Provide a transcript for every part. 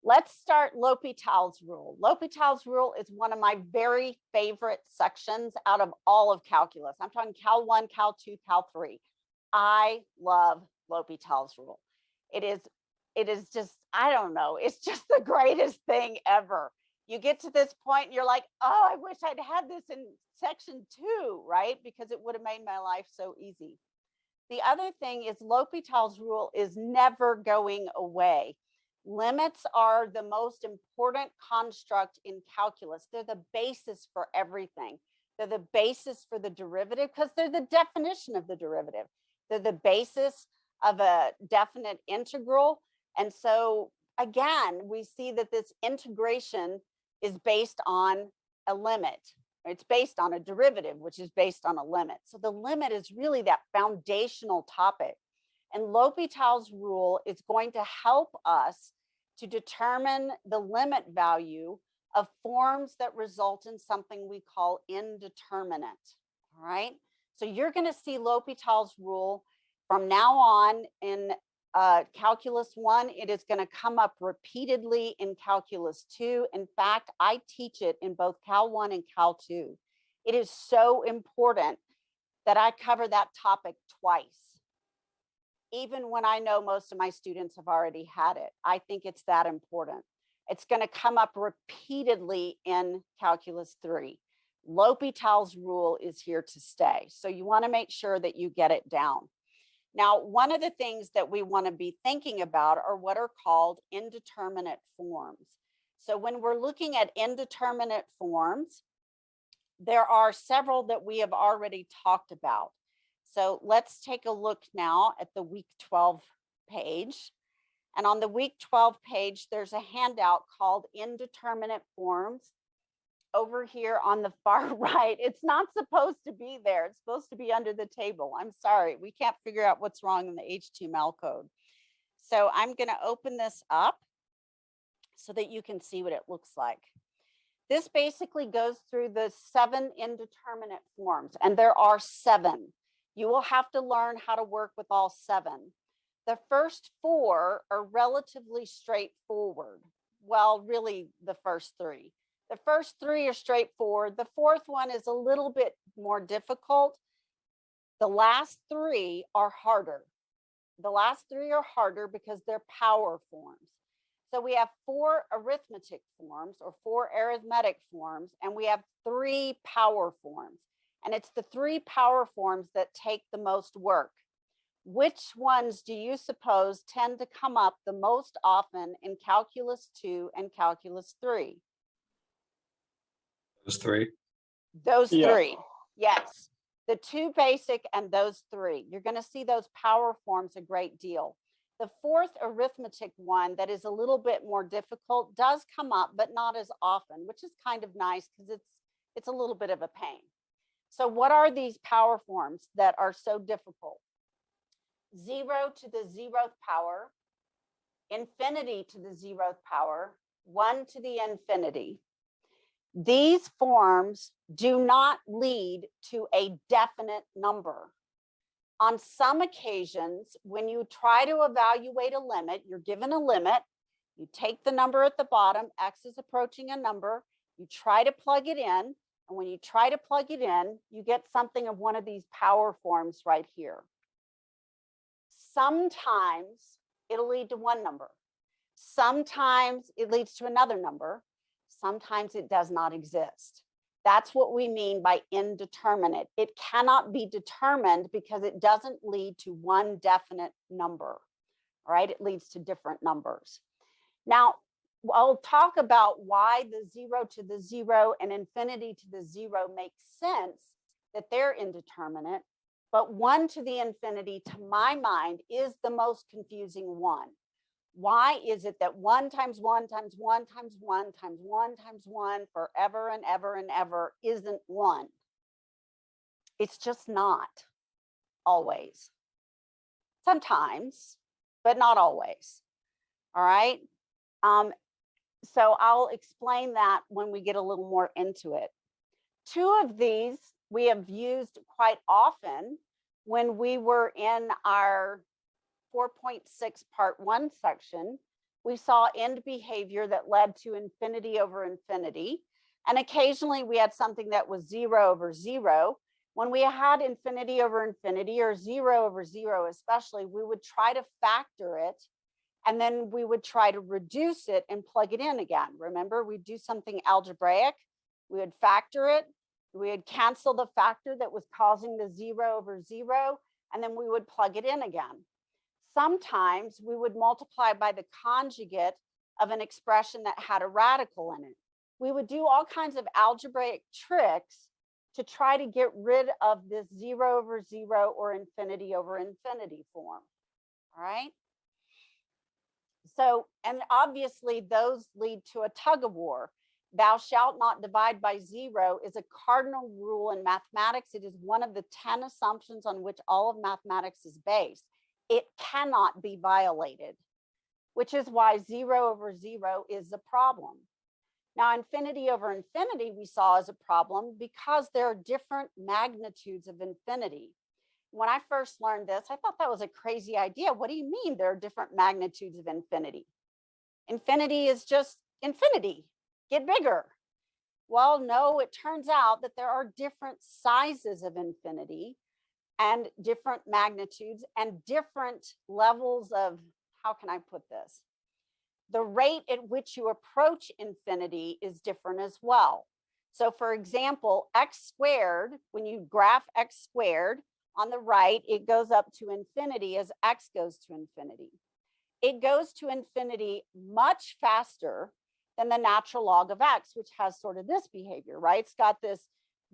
Let's start L'Hopital's rule. L'Hopital's rule is one of my very favorite sections out of all of calculus. I'm talking Cal 1, Cal 2, Cal 3. I love L'Hopital's rule. It is just, I don't know, it's just the greatest thing ever. You get to this point and you're like, oh, I wish I'd had this in section 2, right? Because it would have made my life so easy. The other thing is L'Hopital's rule is never going away. Limits are the most important construct in calculus. They're the basis for everything. They're the basis for the derivative because they're the definition of the derivative. They're the basis of a definite integral. And so again, we see that this integration is based on a limit. It's based on a derivative, which is based on a limit. So the limit is really that foundational topic. And L'Hopital's rule is going to help us to determine the limit value of forms that result in something we call indeterminate. All right. So you're going to see L'Hopital's rule from now on in Calculus 1. It is going to come up repeatedly in Calculus 2. In fact, I teach it in both Cal 1 and Cal 2. It is so important that I cover that topic twice, even when I know most of my students have already had it. I think it's that important. It's going to come up repeatedly in Calculus 3. L'Hopital's rule is here to stay. So you want to make sure that you get it down. Now, one of the things that we want to be thinking about are what are called indeterminate forms. So when we're looking at indeterminate forms, there are several that we have already talked about. So let's take a look now at the week 12 page. And on the week 12 page, there's a handout called Indeterminate Forms over here on the far right. It's not supposed to be there. It's supposed to be under the table. I'm sorry. We can't figure out what's wrong in the HTML code. So I'm going to open this up so that you can see what it looks like. This basically goes through the 7 indeterminate forms, and there are 7. You will have to learn how to work with all 7. The first 4 are relatively straightforward. Well, really the first 3. The first 3 are straightforward. The fourth one is a little bit more difficult. The last 3 are harder. The last 3 are harder because they're power forms. So we have 4 arithmetic forms or 4 arithmetic forms, and we have 3 power forms. And it's the 3 power forms that take the most work. Which ones do you suppose tend to come up the most often in Calculus 2 and Calculus 3? Those 3. Those 3, yes. The 2 basic and those 3. You're going to see those power forms a great deal. The 4th arithmetic one that is a little bit more difficult does come up, but not as often, which is kind of nice because it's a little bit of a pain. So what are these power forms that are so difficult? 0 to the 0th power, infinity to the 0th power, 1 to the infinity. These forms do not lead to a definite number. On some occasions, when you try to evaluate a limit, you're given a limit, you take the number at the bottom, x is approaching a number, you try to plug it in, and when you try to plug it in, you get something of one of these power forms right here. Sometimes it'll lead to one number. Sometimes it leads to another number. Sometimes it does not exist. That's what we mean by indeterminate. It cannot be determined because it doesn't lead to one definite number, right? It leads to different numbers. Now, I'll talk about why the 0 to the 0 and infinity to the 0 makes sense that they're indeterminate, but 1 to the infinity, to my mind, is the most confusing one. Why is it that 1 times 1 times 1 times 1 times 1 times 1 forever and ever and ever isn't 1? It's just not always. Sometimes, but not always. All right. So I'll explain that when we get a little more into it. 2 of these we have used quite often when we were in our 4.6 part 1 section, we saw end behavior that led to infinity over infinity. And occasionally we had something that was 0 over 0. When we had infinity over infinity, or 0 over 0 especially, we would try to factor it, and then we would try to reduce it and plug it in again. Remember, we'd do something algebraic, we would factor it, we would cancel the factor that was causing the 0 over 0, and then we would plug it in again. Sometimes we would multiply by the conjugate of an expression that had a radical in it. We would do all kinds of algebraic tricks to try to get rid of this 0 over 0 or infinity over infinity form. All right. So, and obviously those lead to a tug of war. Thou shalt not divide by 0 is a cardinal rule in mathematics. It is one of the 10 assumptions on which all of mathematics is based. It cannot be violated, which is why 0 over 0 is a problem. Now, infinity over infinity we saw as a problem because there are different magnitudes of infinity. When I first learned this, I thought that was a crazy idea. What do you mean there are different magnitudes of infinity? Infinity is just infinity, get bigger. Well, no, it turns out that there are different sizes of infinity and different magnitudes and different levels of, how can I put this? The rate at which you approach infinity is different as well. So for example, x squared, when you graph x squared on the right, it goes up to infinity as x goes to infinity. It goes to infinity much faster than the natural log of x, which has sort of this behavior, right? It's got this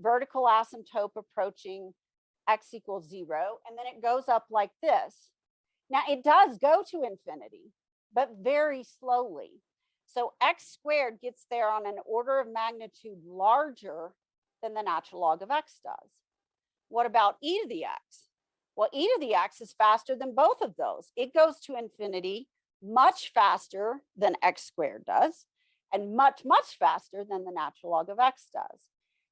vertical asymptote approaching x equals 0, and then it goes up like this. Now it does go to infinity, but very slowly. So x squared gets there on an order of magnitude larger than the natural log of x does. What about e to the x? Well, e to the x is faster than both of those. It goes to infinity much faster than x squared does, and much, much faster than the natural log of x does.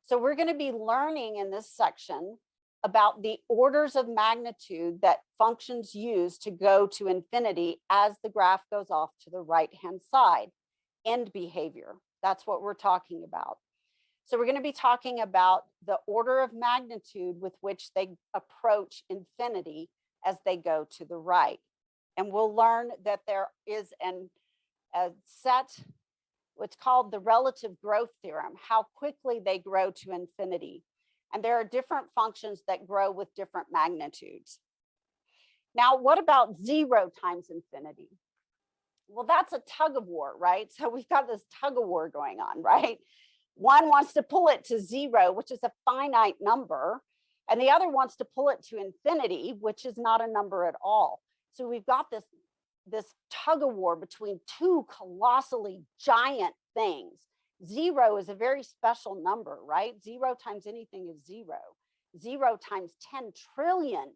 So we're going to be learning in this section about the orders of magnitude that functions use to go to infinity as the graph goes off to the right-hand side. End behavior, that's what we're talking about. So we're going to be talking about the order of magnitude with which they approach infinity as they go to the right. And we'll learn that there is a set, what's called the relative growth theorem, how quickly they grow to infinity. And there are different functions that grow with different magnitudes. Now, what about 0 times infinity? Well, that's a tug of war, right? So we've got this tug of war going on, right? One wants to pull it to 0, which is a finite number, and the other wants to pull it to infinity, which is not a number at all. So we've got this tug of war between two colossally giant things. 0 is a very special number, right? 0 times anything is 0. 0 times 10 trillion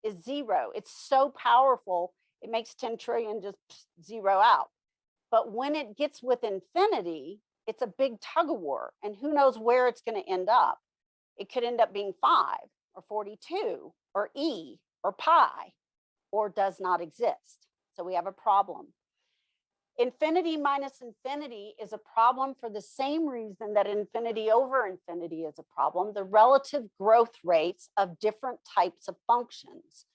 is 0. It's so powerful, it makes 10 trillion just 0 out. But when it gets with infinity, it's a big tug of war, and who knows where it's going to end up. It could end up being 5 or 42 or e or pi, or does not exist. So we have a problem. Infinity minus infinity is a problem for the same reason that infinity over infinity is a problem, the relative growth rates of different types of functions.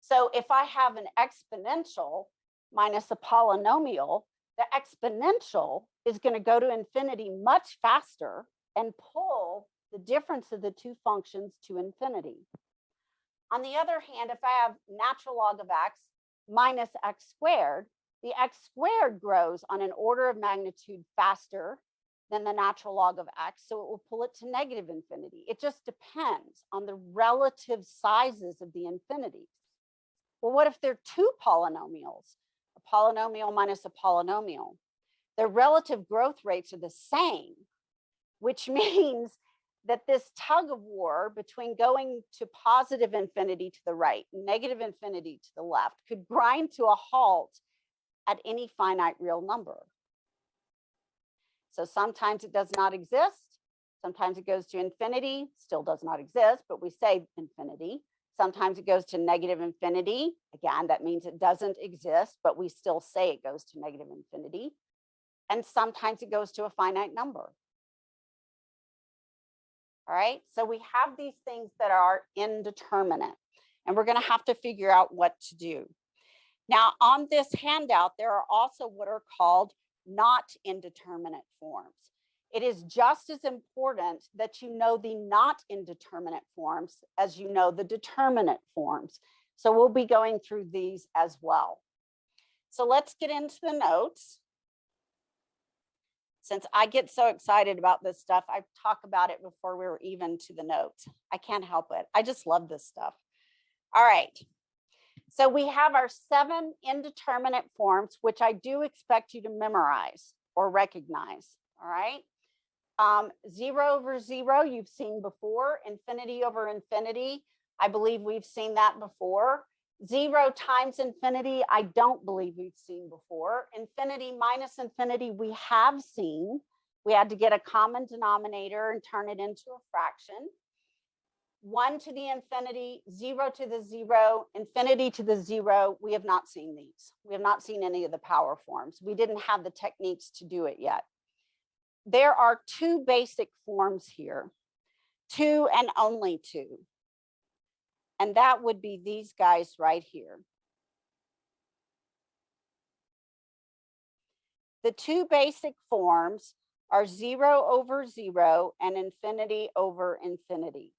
So if I have an exponential minus a polynomial, the exponential is going to go to infinity much faster and pull the difference of the two functions to infinity. On the other hand, if I have natural log of x minus x squared, the x squared grows on an order of magnitude faster than the natural log of x, so it will pull it to negative infinity. It just depends on the relative sizes of the infinities. Well, what if there are two polynomials, a polynomial minus a polynomial? Their relative growth rates are the same, which means that this tug of war between going to positive infinity to the right, negative infinity to the left, could grind to a halt at any finite real number. So sometimes it does not exist. Sometimes it goes to infinity, still does not exist, but we say infinity. Sometimes it goes to negative infinity. Again, that means it doesn't exist, but we still say it goes to negative infinity. And sometimes it goes to a finite number. All right, so we have these things that are indeterminate, and we're going to have to figure out what to do. Now, on this handout, there are also what are called not indeterminate forms. It is just as important that you know the not indeterminate forms as you know the determinate forms. So we'll be going through these as well. So let's get into the notes. Since I get so excited about this stuff, I talk about it before we were even to the notes. I can't help it. I just love this stuff. All right. So we have our 7 indeterminate forms, which I do expect you to memorize or recognize. All right. 0 over 0, you've seen before. Infinity over infinity, I believe we've seen that before. 0 times infinity, I don't believe we've seen before. Infinity minus infinity, we have seen. We had to get a common denominator and turn it into a fraction. 1 to the infinity, 0 to the 0, infinity to the 0, we have not seen these. We have not seen any of the power forms. We didn't have the techniques to do it yet. There are 2 basic forms here, 2 and only 2. And that would be these guys right here. The 2 basic forms are 0 over 0 and infinity over infinity.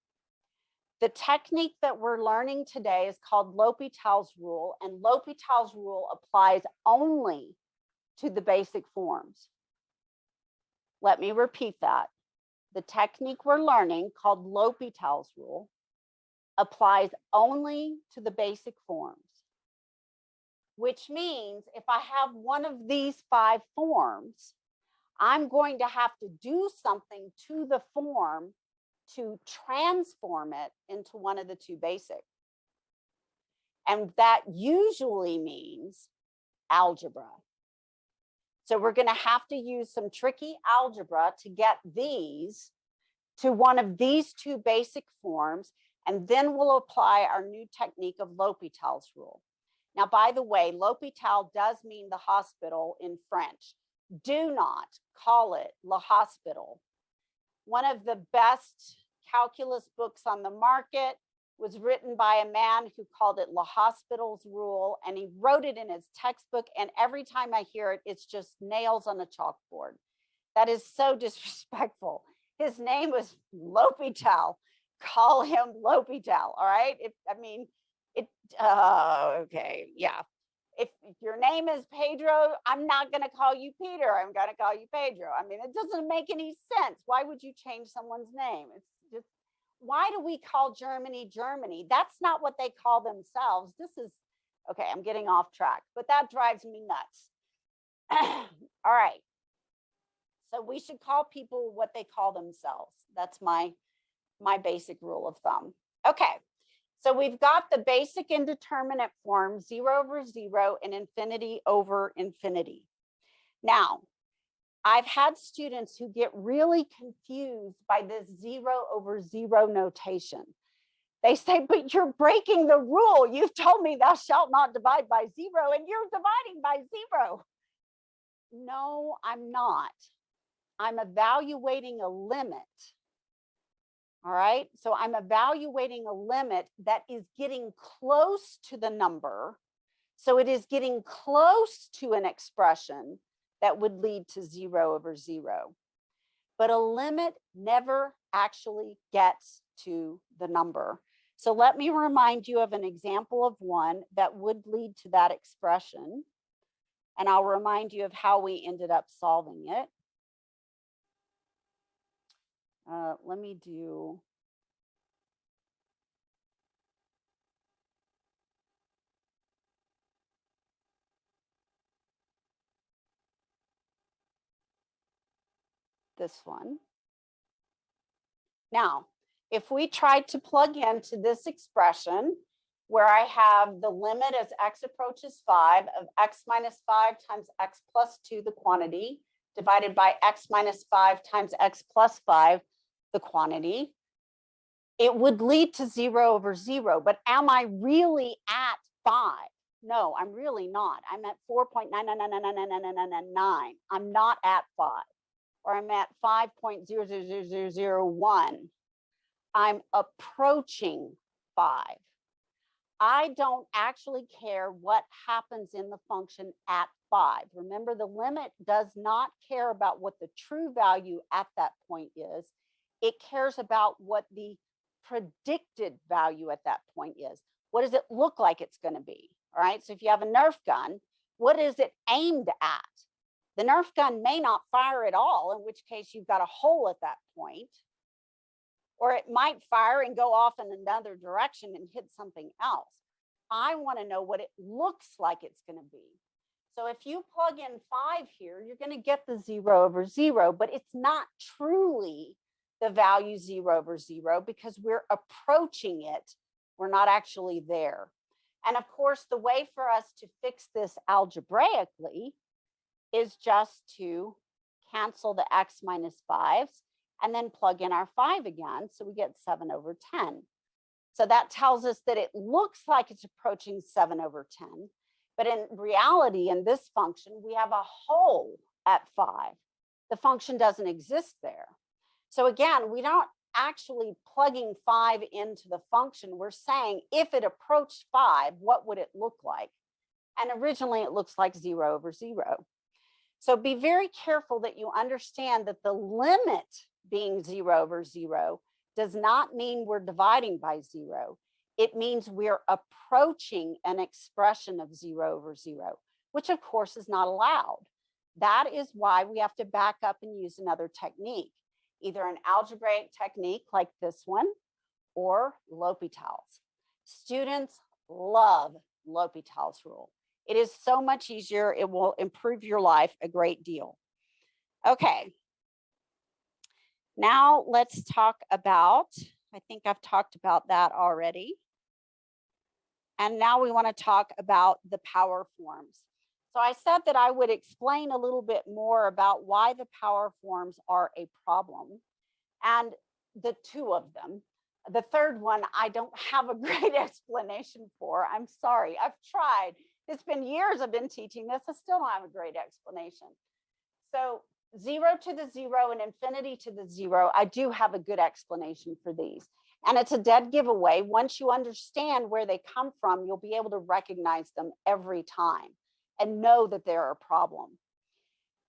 The technique that we're learning today is called L'Hopital's rule, and L'Hopital's rule applies only to the basic forms. Let me repeat that. The technique we're learning, called L'Hopital's rule, applies only to the basic forms, which means if I have one of these 5 forms, I'm going to have to do something to the form to transform it into one of the 2 basic. And that usually means algebra. So we're going to have to use some tricky algebra to get these to one of these 2 basic forms, and then we'll apply our new technique of L'Hopital's rule. Now, by the way, L'Hopital does mean the hospital in French. Do not call it Le Hospital. One of the best calculus books on the market was written by a man who called it Le Hospital's rule, and he wrote it in his textbook, and every time I hear it, it's just nails on a chalkboard. That is so disrespectful. His name was L'Hopital. Call him L'Hopital, all right? Okay, yeah. If your name is Pedro, I'm not going to call you Peter. I'm going to call you Pedro. I mean, it doesn't make any sense. Why would you change someone's name? It's just, why do we call Germany, Germany? That's not what they call themselves. This is, okay, I'm getting off track, but that drives me nuts. All right. So we should call people what they call themselves. That's my basic rule of thumb. Okay. So we've got the basic indeterminate form, 0 over 0 and infinity over infinity. Now, I've had students who get really confused by this 0 over 0 notation. They say, but you're breaking the rule. You've told me thou shalt not divide by 0, and you're dividing by 0. No, I'm not. I'm evaluating a limit. All right, so I'm evaluating a limit that is getting close to the number. So it is getting close to an expression that would lead to 0 over 0. But a limit never actually gets to the number. So let me remind you of an example of one that would lead to that expression. And I'll remind you of how we ended up solving it. Let me do this one. Now, if we tried to plug into this expression where I have the limit as x approaches 5 of x minus 5 times x plus 2, the quantity, divided by x minus 5 times x plus 5, the quantity, it would lead to 0 over 0, but am I really at 5? No, I'm really not. I'm at 4.999999999. I'm not at 5, or I'm at 5.00001. I'm approaching 5. I don't actually care what happens in the function at 5. Remember, the limit does not care about what the true value at that point is. It cares about what the predicted value at that point is. What does it look like it's going to be? All right. So if you have a Nerf gun, what is it aimed at? The Nerf gun may not fire at all, in which case you've got a hole at that point. Or it might fire and go off in another direction and hit something else. I want to know what it looks like it's going to be. So if you plug in 5 here, you're going to get the 0 over 0, but it's not truly the value 0 over 0 because we're approaching it. We're not actually there. And of course, the way for us to fix this algebraically is just to cancel the x minus 5s and then plug in our 5 again. So we get 7 over 10. So that tells us that it looks like it's approaching 7 over 10. But in reality, in this function, we have a hole at 5. The function doesn't exist there. So again, we don't actually plugging 5 into the function. We're saying if it approached 5, what would it look like? And originally it looks like 0 over 0. So be very careful that you understand that the limit being 0 over 0 does not mean we're dividing by 0. It means we're approaching an expression of 0 over 0, which of course is not allowed. That is why we have to back up and use another technique, either an algebraic technique like this one or L'Hopital's. Students love L'Hopital's rule. It is so much easier. It will improve your life a great deal. Okay. Now let's talk about, I think I've talked about that already. And now we want to talk about the power forms. So I said that I would explain a little bit more about why the power forms are a problem. And the two of them. The third one, I don't have a great explanation for. I'm sorry, I've tried. It's been years I've been teaching this. I still don't have a great explanation. So 0 to the 0 and infinity to the 0, I do have a good explanation for these. And it's a dead giveaway. Once you understand where they come from, you'll be able to recognize them every time and know that they're a problem.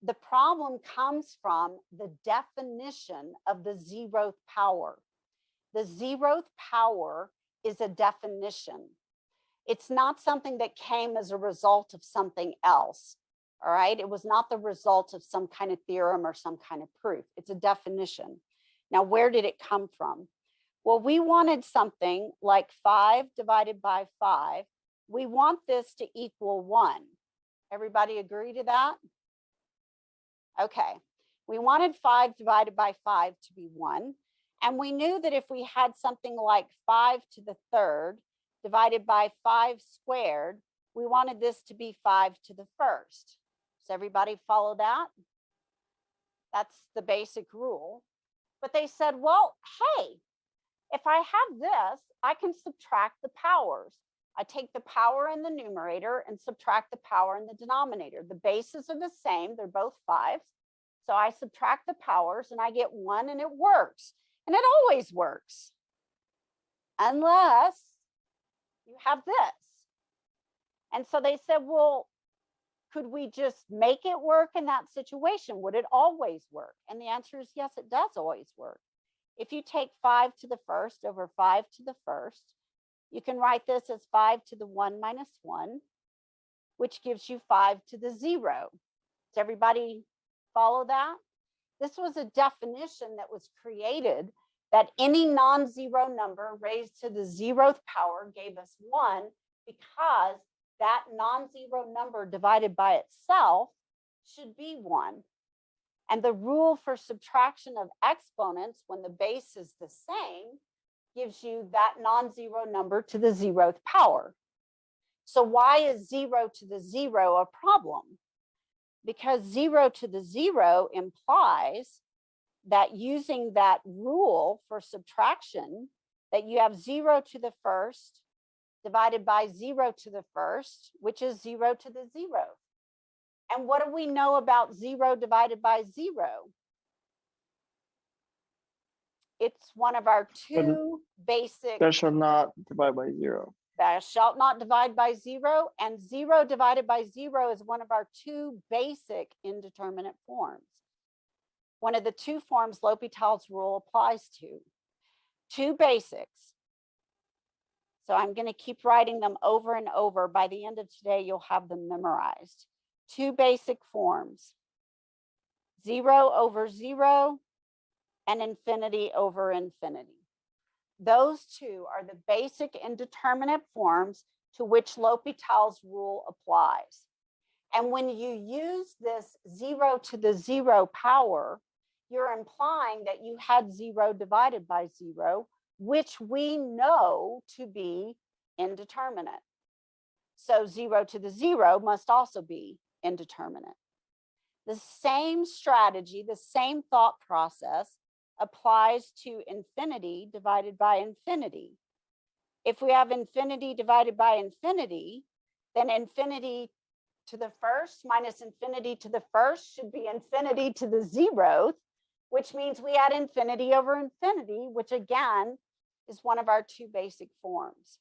The problem comes from the definition of the 0th power. The 0th power is a definition. It's not something that came as a result of something else. All right. It was not the result of some kind of theorem or some kind of proof. It's a definition. Now, where did it come from? Well, we wanted something like 5 divided by 5. We want this to equal 1. Everybody agree to that? Okay. We wanted 5 divided by 5 to be 1. And we knew that if we had something like 5 to the 3rd divided by 5 squared, we wanted this to be 5 to the 1st. Does everybody follow that? That's the basic rule. But they said, well, hey, if I have this, I can subtract the powers. I take the power in the numerator and subtract the power in the denominator. The bases are the same. They're both 5s. So I subtract the powers and I get 1 and it works. And it always works. Unless you have this. And so they said, well, could we just make it work in that situation? Would it always work? And the answer is yes, it does always work. If you take 5 to the 1st over 5 to the 1st, you can write this as 5 to the 1 minus 1, which gives you 5 to the 0. Does everybody follow that? This was a definition that was created that any non-zero number raised to the 0th power gave us 1 because that non-zero number divided by itself should be 1. And the rule for subtraction of exponents when the base is the same gives you that non-zero number to the 0th power. So why is 0 to the 0 a problem? Because 0 to the 0 implies that using that rule for subtraction, that you have 0 to the first divided by 0 to the first, which is 0 to the 0th. And what do we know about 0 divided by 0? It's one of our two basic. Thou shalt not divide by 0. Thou shalt not divide by 0, and 0 divided by 0 is one of our two basic indeterminate forms. One of the two forms L'Hopital's rule applies to. Two basics. So I'm going to keep writing them over and over. By the end of today, you'll have them memorized. Two basic forms. 0 over 0 and infinity over infinity. Those two are the basic indeterminate forms to which L'Hopital's rule applies. And when you use this 0 to the 0 power, you're implying that you had 0 divided by 0, which we know to be indeterminate. So 0 to the 0 must also be indeterminate. The same strategy, the same thought process applies to infinity divided by infinity. If we have infinity divided by infinity, then infinity to the first minus infinity to the first should be infinity to the 0th, which means we had infinity over infinity, which again is one of our two basic forms.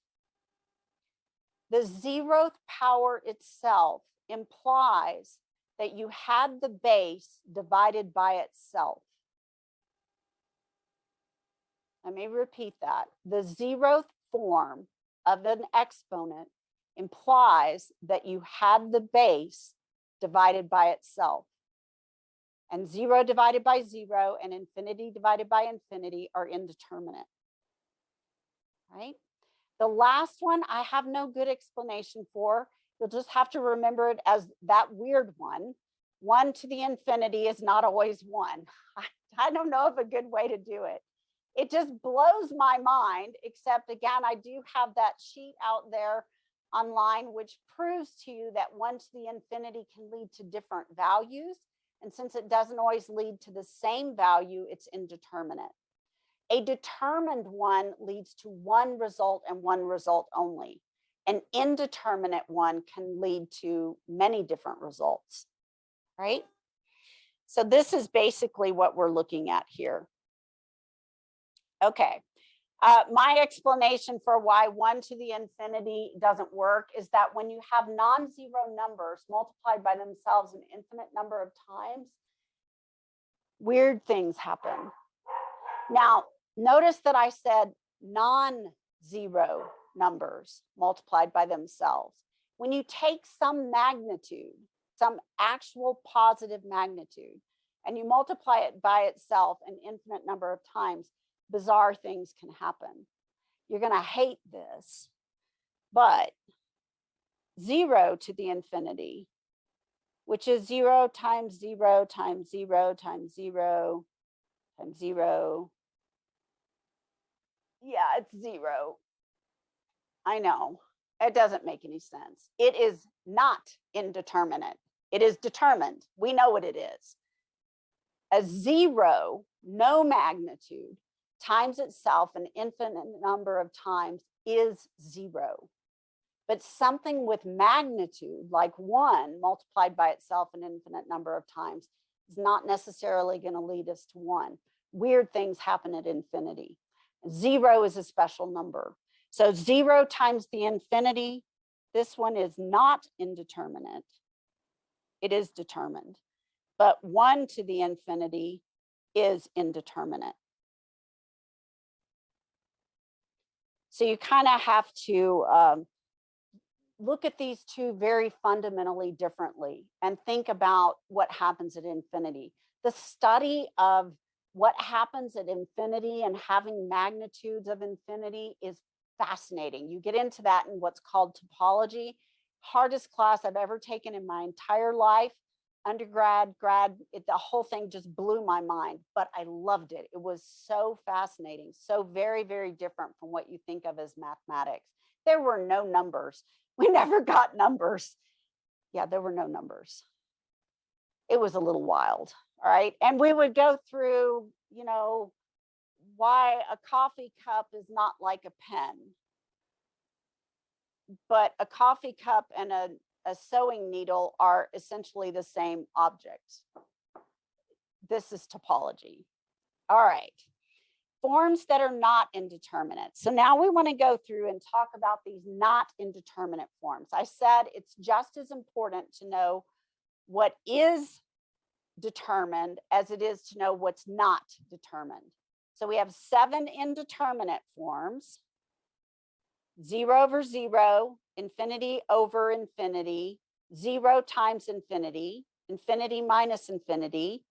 The 0th power itself implies that you had the base divided by itself. Let me repeat that. The 0th form of an exponent implies that you had the base divided by itself. And 0 divided by 0 and infinity divided by infinity are indeterminate. Right? The last one I have no good explanation for. You'll just have to remember it as that weird one. 1 to the infinity is not always 1. I don't know of a good way to do it. It just blows my mind, except again, I do have that sheet out there online, which proves to you that 1 to the infinity can lead to different values. And since it doesn't always lead to the same value, it's indeterminate. A determined one leads to one result and one result only. An indeterminate one can lead to many different results, right? So this is basically what we're looking at here. Okay, my explanation for why 1 to the infinity doesn't work is that when you have non-zero numbers multiplied by themselves an infinite number of times, weird things happen. Now, notice that I said non-zero numbers multiplied by themselves. When you take some magnitude, some actual positive magnitude, and you multiply it by itself an infinite number of times, bizarre things can happen. You're going to hate this, but 0 to the infinity, which is 0 times 0 times 0 times 0 times 0. Yeah, it's 0. I know. It doesn't make any sense. It is not indeterminate. It is determined. We know what it is. A 0, no magnitude, times itself an infinite number of times is 0. But something with magnitude, like 1 multiplied by itself an infinite number of times, is not necessarily going to lead us to 1. Weird things happen at infinity. 0 is a special number. So 0 times the infinity, this one is not indeterminate. It is determined. But 1 to the infinity is indeterminate. So you kind of have to look at these two very fundamentally differently and think about what happens at infinity. The study of what happens at infinity and having magnitudes of infinity is fascinating. You get into that in what's called topology. Hardest class I've ever taken in my entire life. Undergrad, grad, the whole thing just blew my mind, but I loved it. It was so fascinating, so very, very different from what you think of as mathematics. There were no numbers. We never got numbers. Yeah, there were no numbers. It was a little wild, all right? And we would go through, you know, why a coffee cup is not like a pen, but a coffee cup and a sewing needle are essentially the same object. This is topology. All right. Forms that are not indeterminate. So now we want to go through and talk about these not indeterminate forms. I said it's just as important to know what is determined as it is to know what's not determined. So we have 7 indeterminate forms: 0 over 0, infinity over infinity, 0 times infinity, infinity minus infinity,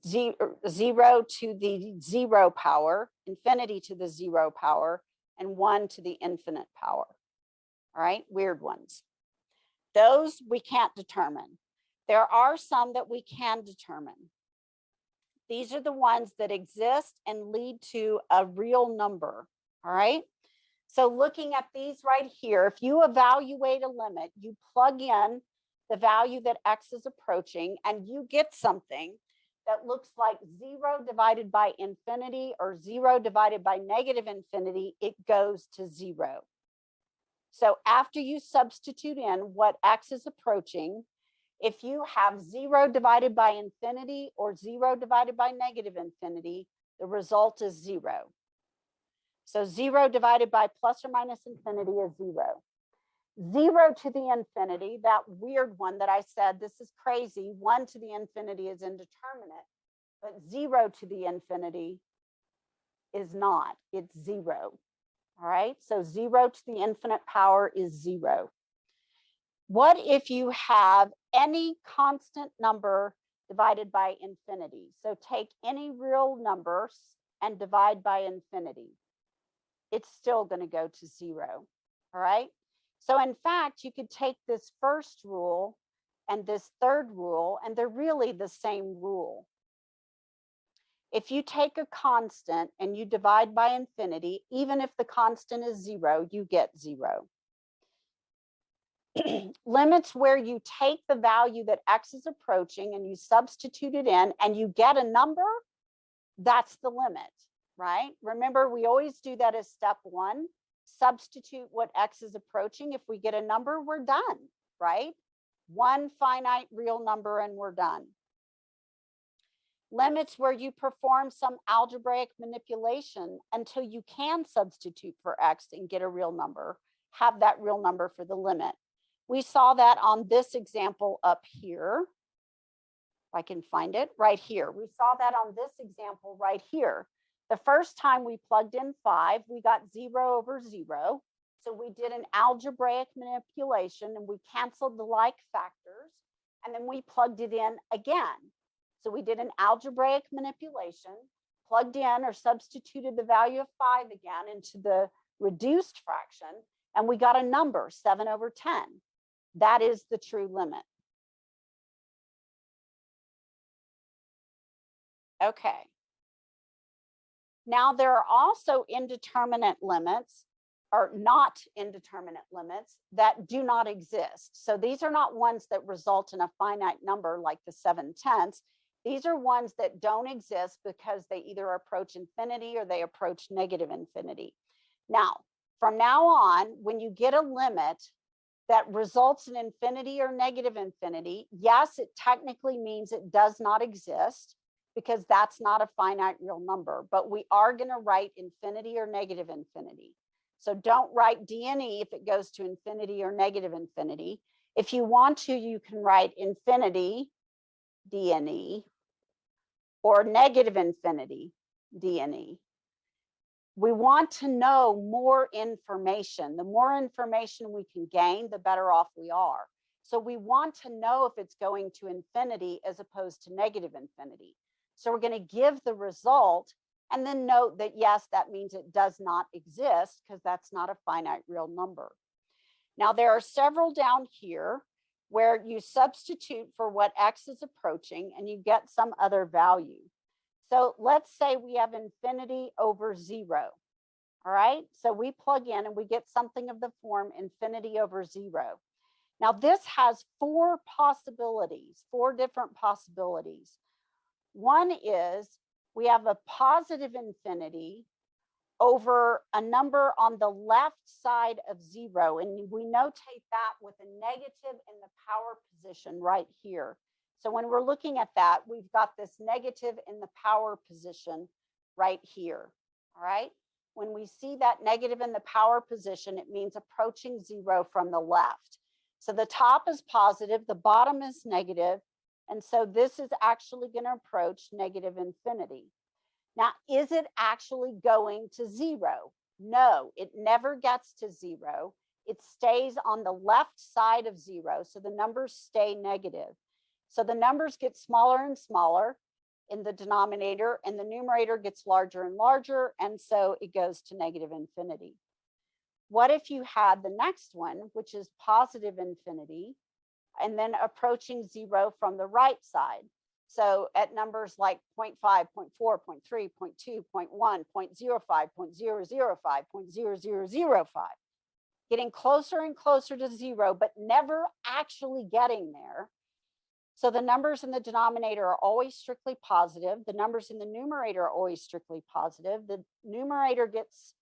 0 to the 0 power, infinity to the 0 power, and 1 to the infinite power. All right, weird ones. Those we can't determine. There are some that we can determine. These are the ones that exist and lead to a real number. All right. So looking at these right here, if you evaluate a limit, you plug in the value that x is approaching, and you get something that looks like 0 divided by infinity or 0 divided by negative infinity, it goes to 0. So after you substitute in what x is approaching, if you have 0 divided by infinity or 0 divided by negative infinity, the result is 0. So 0 divided by plus or minus infinity is 0. 0 to the infinity, that weird one that I said, this is crazy. 1 to the infinity is indeterminate, but 0 to the infinity is not, it's 0. All right, so 0 to the infinite power is 0. What if you have any constant number divided by infinity? So take any real number and divide by infinity. It's still going to go to 0. All right. So in fact, you could take this first rule and this third rule, and they're really the same rule. If you take a constant and you divide by infinity, even if the constant is 0, you get 0. Limits where you take the value that x is approaching and you substitute it in and you get a number, that's the limit, right? Remember, we always do that as step 1. Substitute what x is approaching. If we get a number, we're done, right? One finite real number and we're done. Limits where you perform some algebraic manipulation until you can substitute for x and get a real number, have that real number for the limit. We saw that on this example up here. If I can find it right here. We saw that on this example right here. The first time we plugged in 5, we got 0 over 0. So we did an algebraic manipulation and we canceled the like factors, and then we plugged it in again. So we did an algebraic manipulation, plugged in or substituted the value of 5 again into the reduced fraction, and we got a number, 7 over 10. That is the true limit. Okay. Now there are also indeterminate limits, or not indeterminate limits, that do not exist. So these are not ones that result in a finite number like the 7/10. These are ones that don't exist because they either approach infinity or they approach negative infinity. Now, from now on, when you get a limit that results in infinity or negative infinity, yes, it technically means it does not exist because that's not a finite real number, but we are going to write infinity or negative infinity. So don't write DNE if it goes to infinity or negative infinity. If you want to, you can write infinity DNE or negative infinity DNE. We want to know more information. The more information we can gain, the better off we are. So we want to know if it's going to infinity as opposed to negative infinity. So we're going to give the result and then note that, yes, that means it does not exist because that's not a finite real number. Now, there are several down here where you substitute for what x is approaching and you get some other value. So let's say we have infinity over 0. All right, so we plug in and we get something of the form infinity over 0. Now this has 4 possibilities, 4 different possibilities. One is we have a positive infinity over a number on the left side of 0. And we notate that with a negative in the power position right here. So when we're looking at that, we've got this negative in the power position right here. All right. When we see that negative in the power position, it means approaching 0 from the left. So the top is positive, the bottom is negative, and so this is actually going to approach negative infinity. Now, is it actually going to 0? No, it never gets to 0. It stays on the left side of 0, so the numbers stay negative. So the numbers get smaller and smaller in the denominator, and the numerator gets larger and larger, and so it goes to negative infinity. What if you had the next one, which is positive infinity, and then approaching 0 from the right side? So at numbers like 0.5, 0.4, 0.3, 0.2, 0.1, 0.05, 0.005, 0.0005, getting closer and closer to 0, but never actually getting there. So the numbers in the denominator are always strictly positive. The numbers in the numerator are always strictly positive. The numerator gets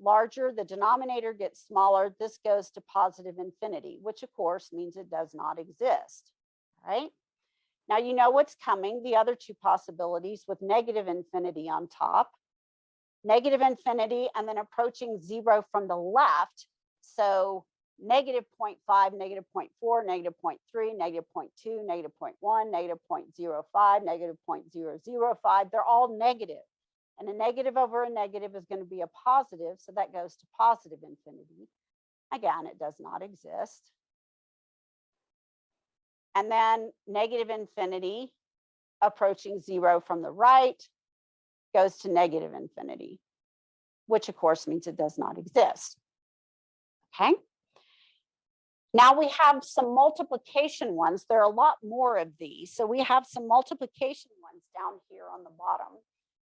larger, the denominator gets smaller. This goes to positive infinity, which of course means it does not exist, right? Now you know what's coming, the other two possibilities with negative infinity on top. Negative infinity and then approaching 0 from the left. So negative 0.5, negative 0.4, negative 0.3, negative 0.2, negative 0.1, negative 0.05, negative 0.005. They're all negative. And a negative over a negative is going to be a positive, so that goes to positive infinity. Again, it does not exist. And then negative infinity approaching 0 from the right goes to negative infinity, which of course means it does not exist. Okay. Now we have some multiplication ones. There are a lot more of these. So we have some multiplication ones down here on the bottom.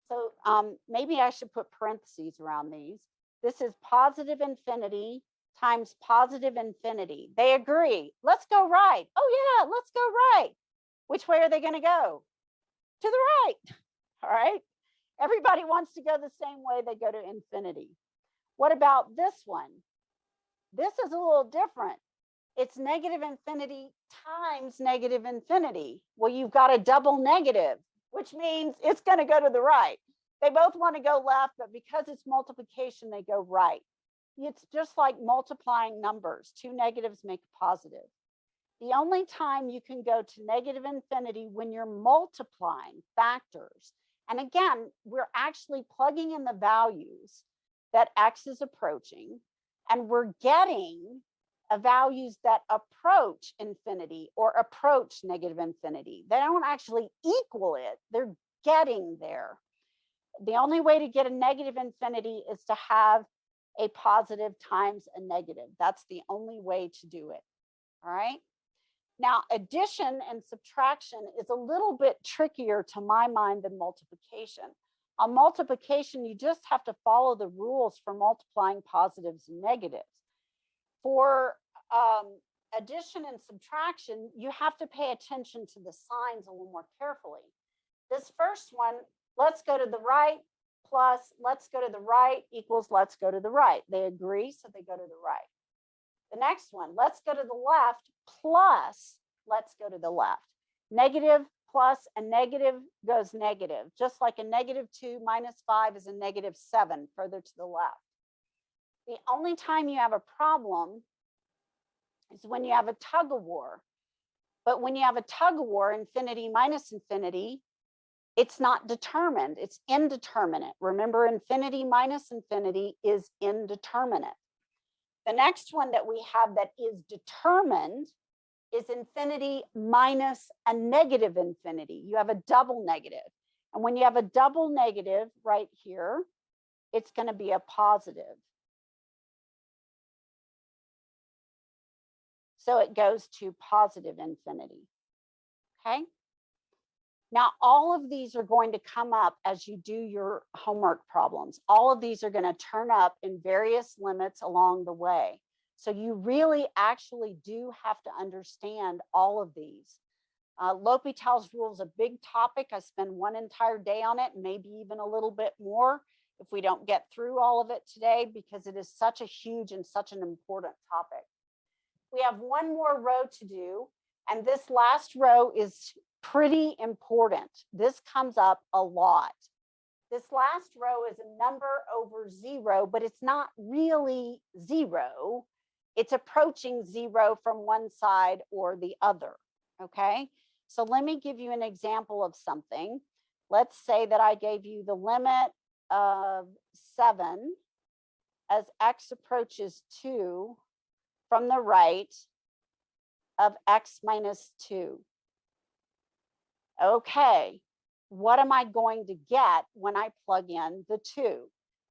So maybe I should put parentheses around these. This is positive infinity times positive infinity. They agree. Let's go right. Oh yeah, let's go right. Which way are they going to go? To the right. All right. Everybody wants to go the same way. They go to infinity. What about this one? This is a little different. It's negative infinity times negative infinity. Well, you've got a double negative, which means it's going to go to the right. They both want to go left, but because it's multiplication, they go right. It's just like multiplying numbers. Two negatives make a positive. The only time you can go to negative infinity when you're multiplying factors. And again, we're actually plugging in the values that x is approaching, and we're getting values that approach infinity or approach negative infinity. They don't actually equal it. They're getting there. The only way to get a negative infinity is to have a positive times a negative. That's the only way to do it. All right. Now, addition and subtraction is a little bit trickier to my mind than multiplication. On multiplication, you just have to follow the rules for multiplying positives and negatives. For addition and subtraction, you have to pay attention to the signs a little more carefully. This first one, let's go to the right, plus let's go to the right equals let's go to the right. They agree, so they go to the right. The next one, let's go to the left, plus let's go to the left. Negative plus a negative goes negative, just like a -2 minus 5 is a -7 further to the left. The only time you have a problem is when you have a tug of war. But when you have a tug of war, infinity minus infinity, it's not determined, it's indeterminate. Remember, infinity minus infinity is indeterminate. The next one that we have that is determined is infinity minus a negative infinity. You have a double negative. And when you have a double negative right here, it's going to be a positive. So it goes to positive infinity. Okay. Now, all of these are going to come up as you do your homework problems. All of these are going to turn up in various limits along the way. So you really actually do have to understand all of these. L'Hopital's rule is a big topic. I spend one entire day on it, maybe even a little bit more if we don't get through all of it today, because it is such a huge and such an important topic. We have one more row to do, and this last row is pretty important. This comes up a lot. This last row is a number over 0, but it's not really 0. It's approaching 0 from one side or the other, okay? So let me give you an example of something. Let's say that I gave you the limit of 7 as x approaches 2 from the right of x minus 2. Okay, what am I going to get when I plug in the 2?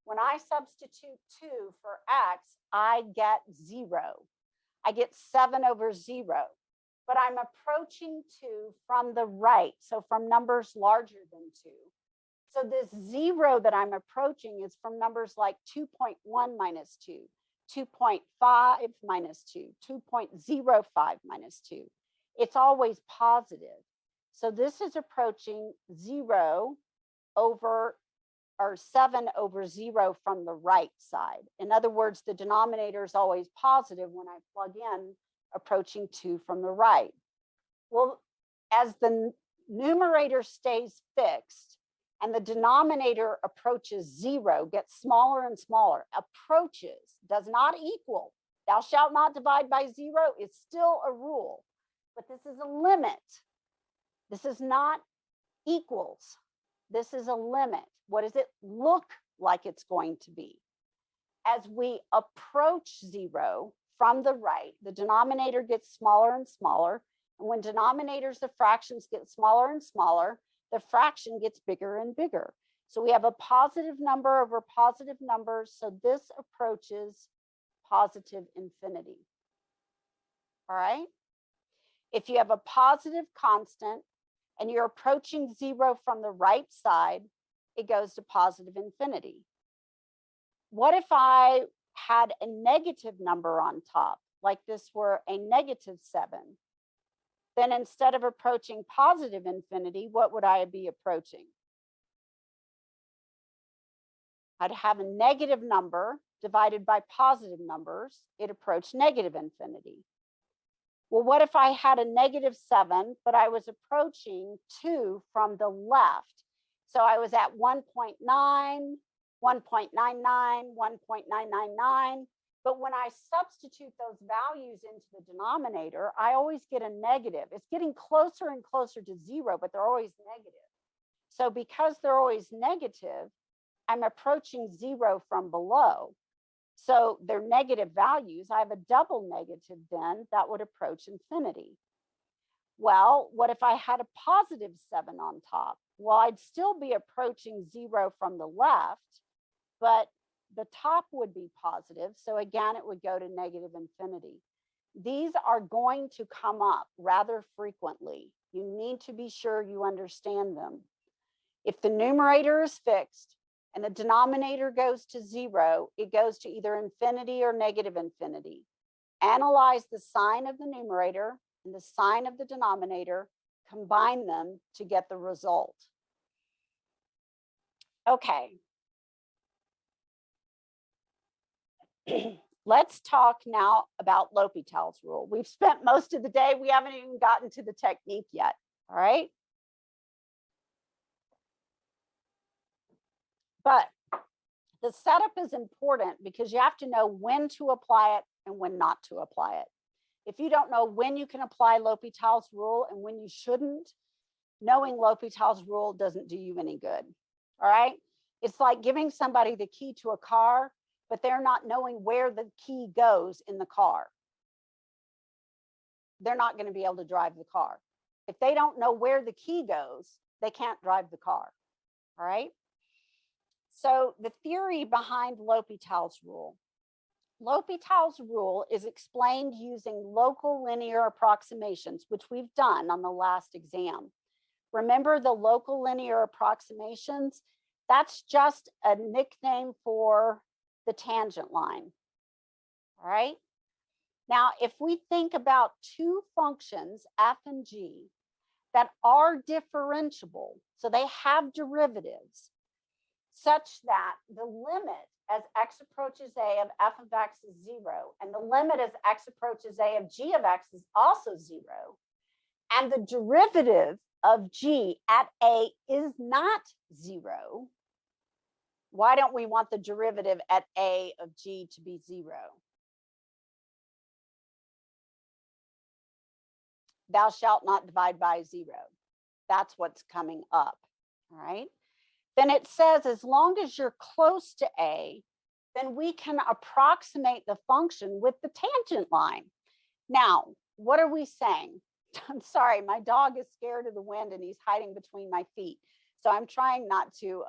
When I substitute 2 for x, I get 0. I get 7 over 0, but I'm approaching 2 from the right, so from numbers larger than 2. So this 0 that I'm approaching is from numbers like 2.1 minus 2, 2.5 minus 2, 2.05 minus 2. It's always positive. So this is approaching 0 over, or 7 over 0 from the right side. In other words, the denominator is always positive when I plug in approaching 2 from the right. Well, as the numerator stays fixed and the denominator approaches 0, gets smaller and smaller, approaches, does not equal. Thou shalt not divide by 0 is still a rule, but this is a limit. This is not equals. This is a limit. What does it look like it's going to be? As we approach 0 from the right, the denominator gets smaller and smaller. And when denominators of fractions get smaller and smaller, the fraction gets bigger and bigger. So we have a positive number over positive numbers. So this approaches positive infinity. All right. If you have a positive constant and you're approaching 0 from the right side, it goes to positive infinity. What if I had a negative number on top, like this were a negative 7? Then instead of approaching positive infinity, what would I be approaching? I'd have a negative number divided by positive numbers. It approached negative infinity. Well, what if I had a negative 7, but I was approaching 2 from the left? So I was at 1.9, 1.99, 1.999. But when I substitute those values into the denominator, I always get a negative. It's getting closer and closer to 0, but they're always negative. So because they're always negative, I'm approaching 0 from below. So they're negative values. I have a double negative then that would approach infinity. Well, what if I had a positive 7 on top? Well, I'd still be approaching 0 from the left, but the top would be positive. So again, it would go to negative infinity. These are going to come up rather frequently. You need to be sure you understand them. If the numerator is fixed and the denominator goes to 0, it goes to either infinity or negative infinity. Analyze the sign of the numerator and the sign of the denominator, combine them to get the result. Okay. Let's talk now about L'Hopital's rule. We've spent most of the day, we haven't even gotten to the technique yet, all right? But the setup is important because you have to know when to apply it and when not to apply it. If you don't know when you can apply L'Hopital's rule and when you shouldn't, knowing L'Hopital's rule doesn't do you any good, all right? It's like giving somebody the key to a car, but they're not knowing where the key goes in the car. They're not going to be able to drive the car. If they don't know where the key goes, they can't drive the car, all right? So the theory behind L'Hopital's rule. L'Hopital's rule is explained using local linear approximations, which we've done on the last exam. Remember the local linear approximations? That's just a nickname for the tangent line, all right? Now, if we think about two functions, f and g, that are differentiable, so they have derivatives, such that the limit as x approaches a of f of x is 0, and the limit as x approaches a of g of x is also 0, and the derivative of g at a is not 0, why don't we want the derivative at a of g to be 0? Thou shalt not divide by 0. That's what's coming up, all right? Then it says, as long as you're close to a, then we can approximate the function with the tangent line. Now, what are we saying? I'm sorry, my dog is scared of the wind and he's hiding between my feet. So I'm trying not to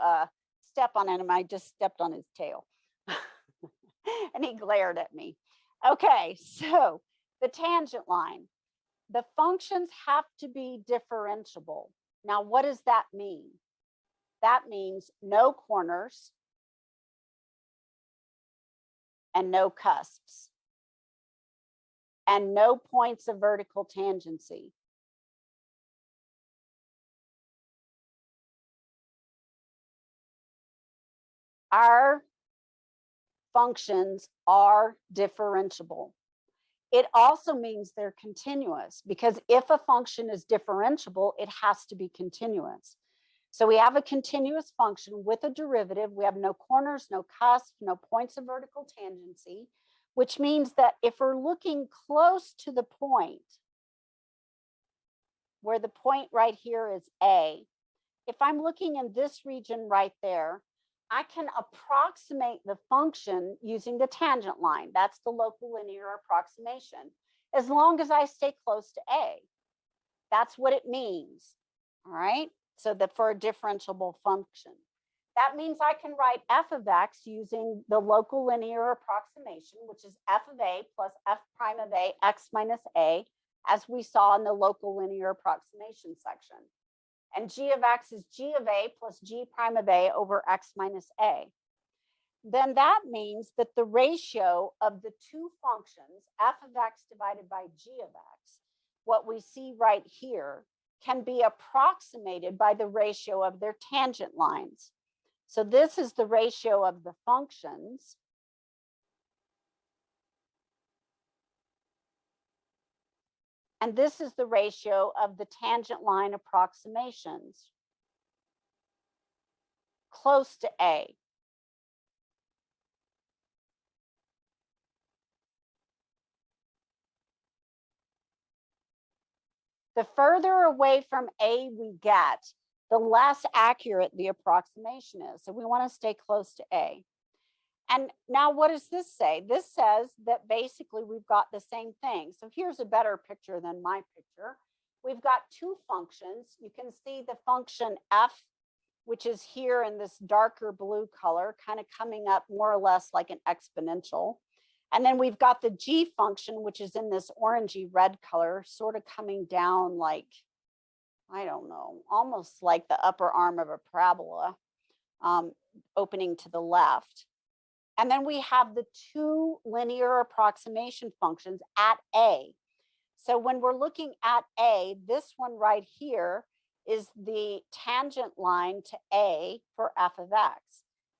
step on him. I just stepped on his tail and he glared at me. Okay, so the tangent line. The functions have to be differentiable. Now, what does that mean? That means no corners and no cusps and no points of vertical tangency. Our functions are differentiable. It also means they're continuous, because if a function is differentiable, it has to be continuous. So we have a continuous function with a derivative. We have no corners, no cusps, no points of vertical tangency, which means that if we're looking close to the point, where the point right here is A, if I'm looking in this region right there, I can approximate the function using the tangent line. That's the local linear approximation, as long as I stay close to A. That's what it means, all right? So that for a differentiable function. That means I can write f of x using the local linear approximation, which is f of a plus f prime of a x minus a, as we saw in the local linear approximation section. And g of x is g of a plus g prime of a over x minus a. Then that means that the ratio of the two functions, f of x divided by g of x, what we see right here, can be approximated by the ratio of their tangent lines. So this is the ratio of the functions. And this is the ratio of the tangent line approximations close to A. The further away from A we get, the less accurate the approximation is. So we want to stay close to A. And now what does this say? This says that basically we've got the same thing. So here's a better picture than my picture. We've got two functions. You can see the function f, which is here in this darker blue color, kind of coming up more or less like an exponential. And then we've got the g function, which is in this orangey red color, sort of coming down like, I don't know, almost like the upper arm of a parabola, opening to the left. And then we have the two linear approximation functions at A. So when we're looking at A, this one right here is the tangent line to A for f of x.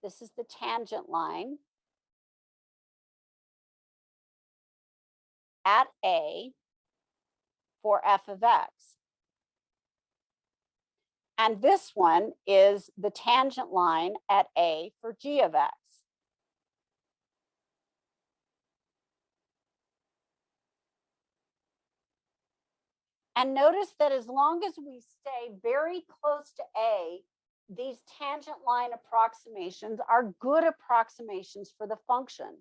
This is the tangent line at A for f of x. And this one is the tangent line at A for g of x. And notice that as long as we stay very close to A, these tangent line approximations are good approximations for the function.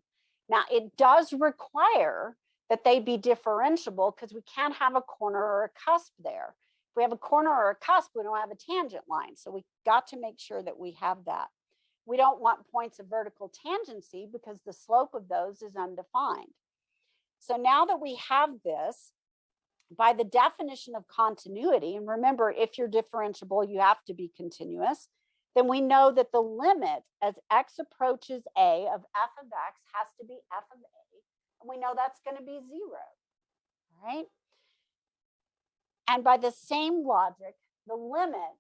Now, it does require that they be differentiable, because we can't have a corner or a cusp there. If we have a corner or a cusp, we don't have a tangent line. So we got to make sure that we have that. We don't want points of vertical tangency because the slope of those is undefined. So now that we have this, by the definition of continuity, and remember, if you're differentiable, you have to be continuous, then we know that the limit as x approaches a of f of x has to be f of a, and we know that's going to be 0, right? And by the same logic, the limit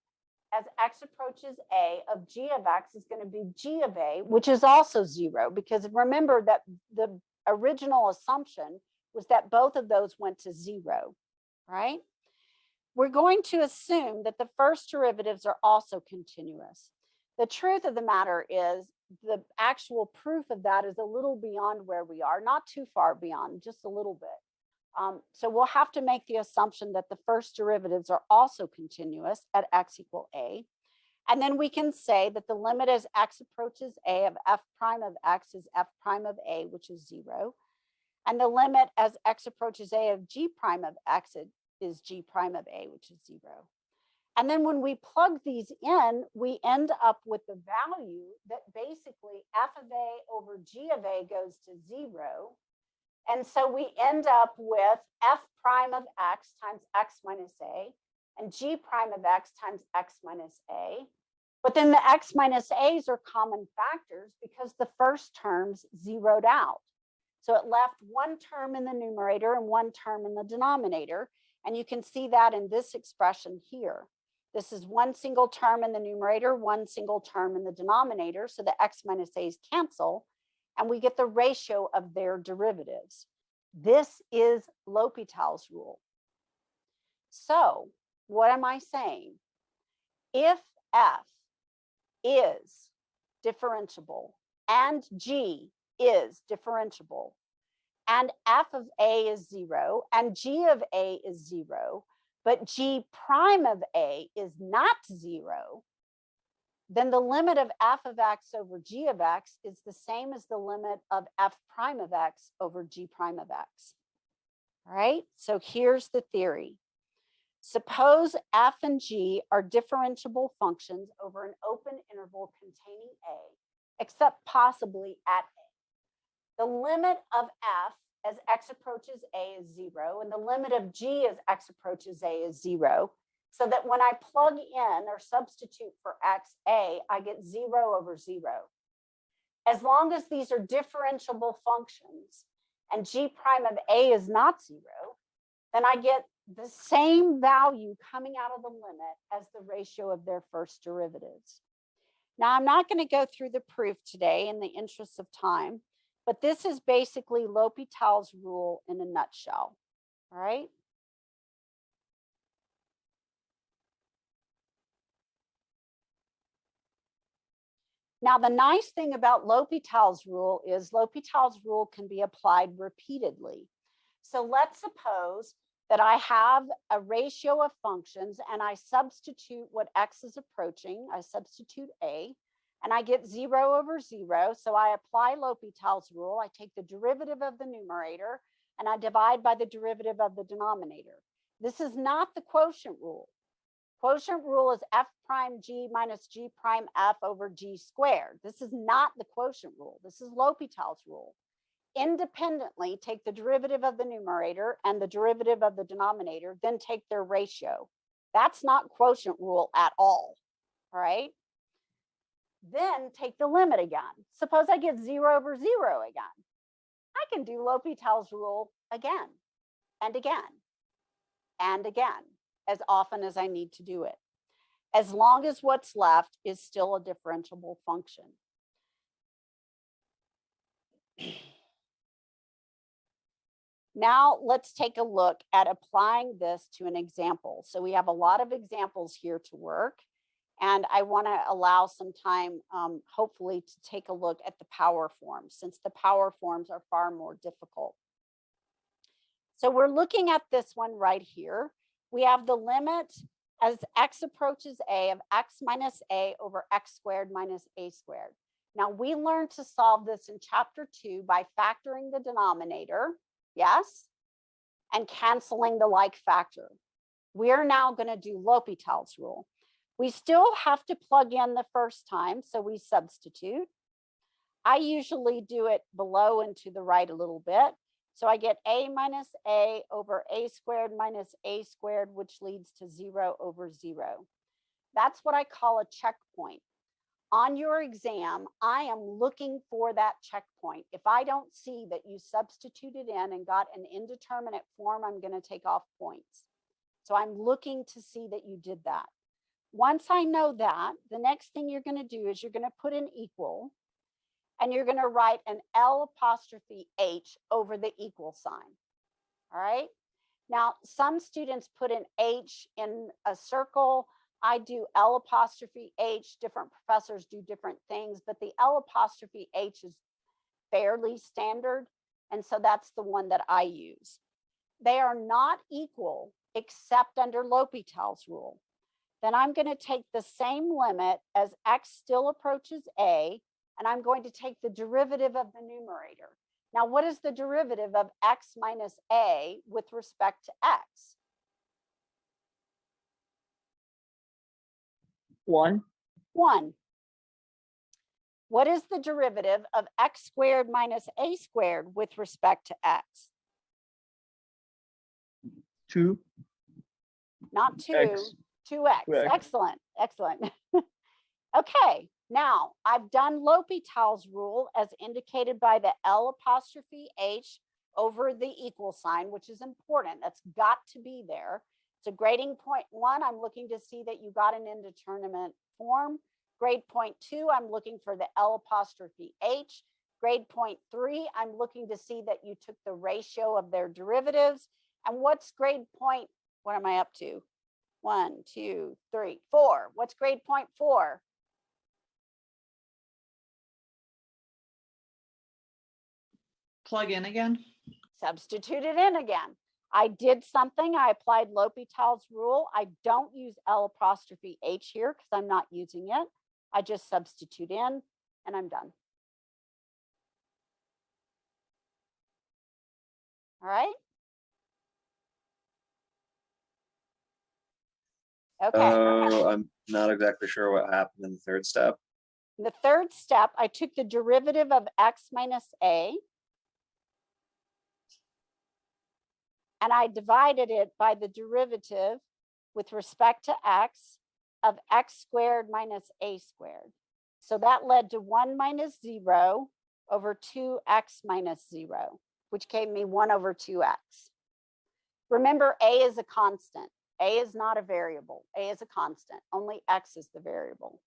as x approaches a of g of x is going to be g of a, which is also 0, because remember that the original assumption was that both of those went to 0, right? We're going to assume that the first derivatives are also continuous. The truth of the matter is the actual proof of that is a little beyond where we are, not too far beyond, just a little bit. So we'll have to make the assumption that the first derivatives are also continuous at x equal a. And then we can say that the limit as x approaches a of f prime of x is f prime of a, which is 0. And the limit as x approaches a of g prime of x is g prime of a, which is 0. And then when we plug these in, we end up with the value that basically f of a over g of a goes to 0. And so we end up with f prime of x times x minus a and g prime of x times x minus a. But then the x minus a's are common factors because the first term's zeroed out. So it left one term in the numerator and one term in the denominator. And you can see that in this expression here. This is one single term in the numerator, one single term in the denominator. So the x minus a's cancel, and we get the ratio of their derivatives. This is L'Hopital's rule. So what am I saying? If f is differentiable and g is differentiable and f of a is 0 and g of a is 0, but g prime of a is not 0, then the limit of f of x over g of x is the same as the limit of f prime of x over g prime of x. All right, so here's the theory. Suppose f and g are differentiable functions over an open interval containing a, except possibly at a. The limit of f as x approaches a is 0, and the limit of g as x approaches a is 0. So that when I plug in or substitute for x, a, I get 0 over 0. As long as these are differentiable functions and g prime of a is not 0, then I get the same value coming out of the limit as the ratio of their first derivatives. Now, I'm not going to go through the proof today in the interest of time, but this is basically L'Hopital's rule in a nutshell. All right. Now, the nice thing about L'Hopital's rule is L'Hopital's rule can be applied repeatedly. So let's suppose that I have a ratio of functions and I substitute what x is approaching. I substitute a and I get 0 over 0. So I apply L'Hopital's rule. I take the derivative of the numerator and I divide by the derivative of the denominator. This is not the quotient rule. Quotient rule is f prime g minus g prime f over g squared. This is not the quotient rule. This is L'Hopital's rule. Independently, take the derivative of the numerator and the derivative of the denominator, then take their ratio. That's not quotient rule at all. All right. Then take the limit again. Suppose I get 0 over 0 again. I can do L'Hopital's rule again and again and again, as often as I need to do it, as long as what's left is still a differentiable function. Now let's take a look at applying this to an example. So we have a lot of examples here to work, and I want to allow some time, hopefully, to take a look at the power forms, since the power forms are far more difficult. So we're looking at this one right here. We have the limit as x approaches a of x minus a over x squared minus a squared. Now we learned to solve this in chapter 2 by factoring the denominator, yes, and canceling the like factor. We are now going to do L'Hopital's rule. We still have to plug in the first time, so we substitute. I usually do it below and to the right a little bit. So I get a minus a over a squared minus a squared, which leads to 0 over 0. That's what I call a checkpoint. On your exam, I am looking for that checkpoint. If I don't see that you substituted in and got an indeterminate form, I'm going to take off points. So I'm looking to see that you did that. Once I know that, the next thing you're going to do is you're going to put an equal, and you're going to write an L apostrophe H over the equal sign. All right. Now, some students put an H in a circle. I do L apostrophe H. Different professors do different things, but the L apostrophe H is fairly standard. And so that's the one that I use. They are not equal except under L'Hopital's rule. Then I'm going to take the same limit as x still approaches a, and I'm going to take the derivative of the numerator. Now, what is the derivative of x minus a with respect to x? 1. 1. What is the derivative of x squared minus a squared with respect to x? 2. Not 2, X. 2x. 2x. Excellent, excellent. Okay, now I've done L'Hopital's rule as indicated by the L apostrophe H over the equal sign, which is important. That's got to be there. So grading point 1, I'm looking to see that you got an indeterminate form. Grade point 2, I'm looking for the L apostrophe H. Grade point 3, I'm looking to see that you took the ratio of their derivatives. And what's grade point, what am I up to? 1, 2, 3, 4. What's grade point 4? Plug in again. Substitute it in again. I did something. I applied L'Hopital's rule. I don't use L apostrophe H here because I'm not using it. I just substitute in and I'm done. All right. Okay. I'm not exactly sure what happened in the third step. In the third step, I took the derivative of x minus a, and I divided it by the derivative with respect to x of x squared minus a squared. So that led to 1 minus 0 over 2x minus 0, which gave me 1 over 2x. Remember, a is a constant. A is not a variable. A is a constant. Only x is the variable.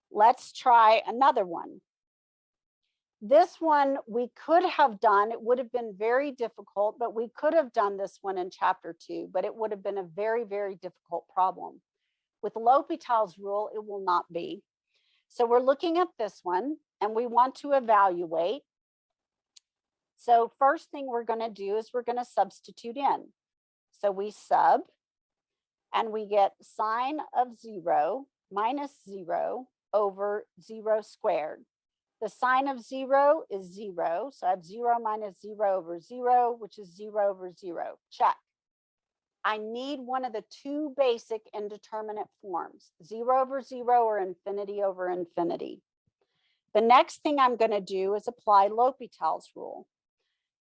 Let's try another one. This one we could have done, it would have been very difficult, but we could have done this one in chapter 2, but it would have been a very, very difficult problem. With L'Hopital's rule, it will not be. So we're looking at this one and we want to evaluate. So first thing we're going to do is we're going to substitute in. So we sub and we get sine of 0 minus 0 over 0 squared. The sine of 0 is 0. So I have 0 minus 0 over 0, which is 0 over 0. Check. I need one of the two basic indeterminate forms, 0 over 0 or infinity over infinity. The next thing I'm going to do is apply L'Hopital's rule.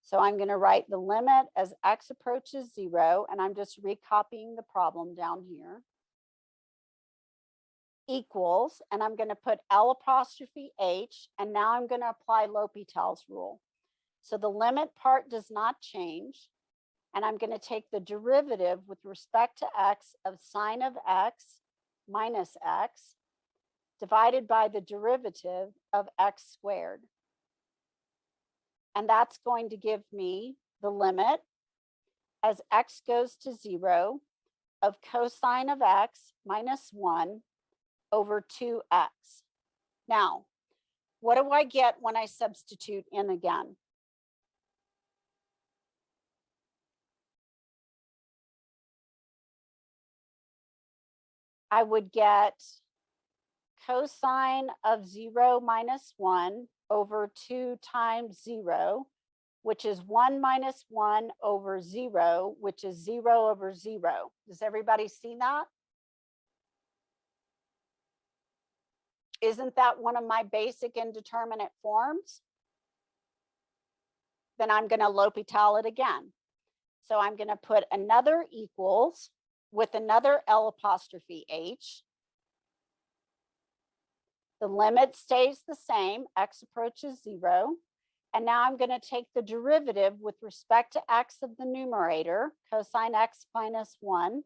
So I'm going to write the limit as x approaches 0, and I'm just recopying the problem down here, equals, and I'm going to put L apostrophe H, and now I'm going to apply L'Hopital's rule. So the limit part does not change, and I'm going to take the derivative with respect to x of sine of x minus x divided by the derivative of x squared. And that's going to give me the limit as x goes to 0 of cosine of x minus 1 over 2x. Now, what do I get when I substitute in again? I would get cosine of 0 minus 1 over 2 times 0, which is 1 minus 1 over 0, which is 0 over 0. Does everybody see that? Isn't that one of my basic indeterminate forms? Then I'm going to L'Hopital it again. So I'm going to put another equals with another L apostrophe H. The limit stays the same, x approaches 0. And now I'm going to take the derivative with respect to x of the numerator, cosine x minus 1,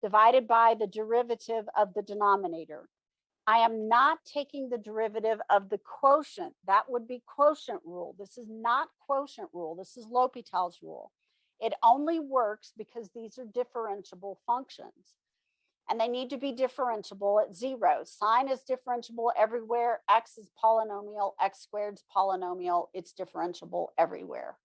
divided by the derivative of the denominator. I am not taking the derivative of the quotient. That would be quotient rule. This is not quotient rule. This is L'Hopital's rule. It only works because these are differentiable functions. And they need to be differentiable at 0. Sine is differentiable everywhere. X is polynomial. X squared is polynomial. It's differentiable everywhere.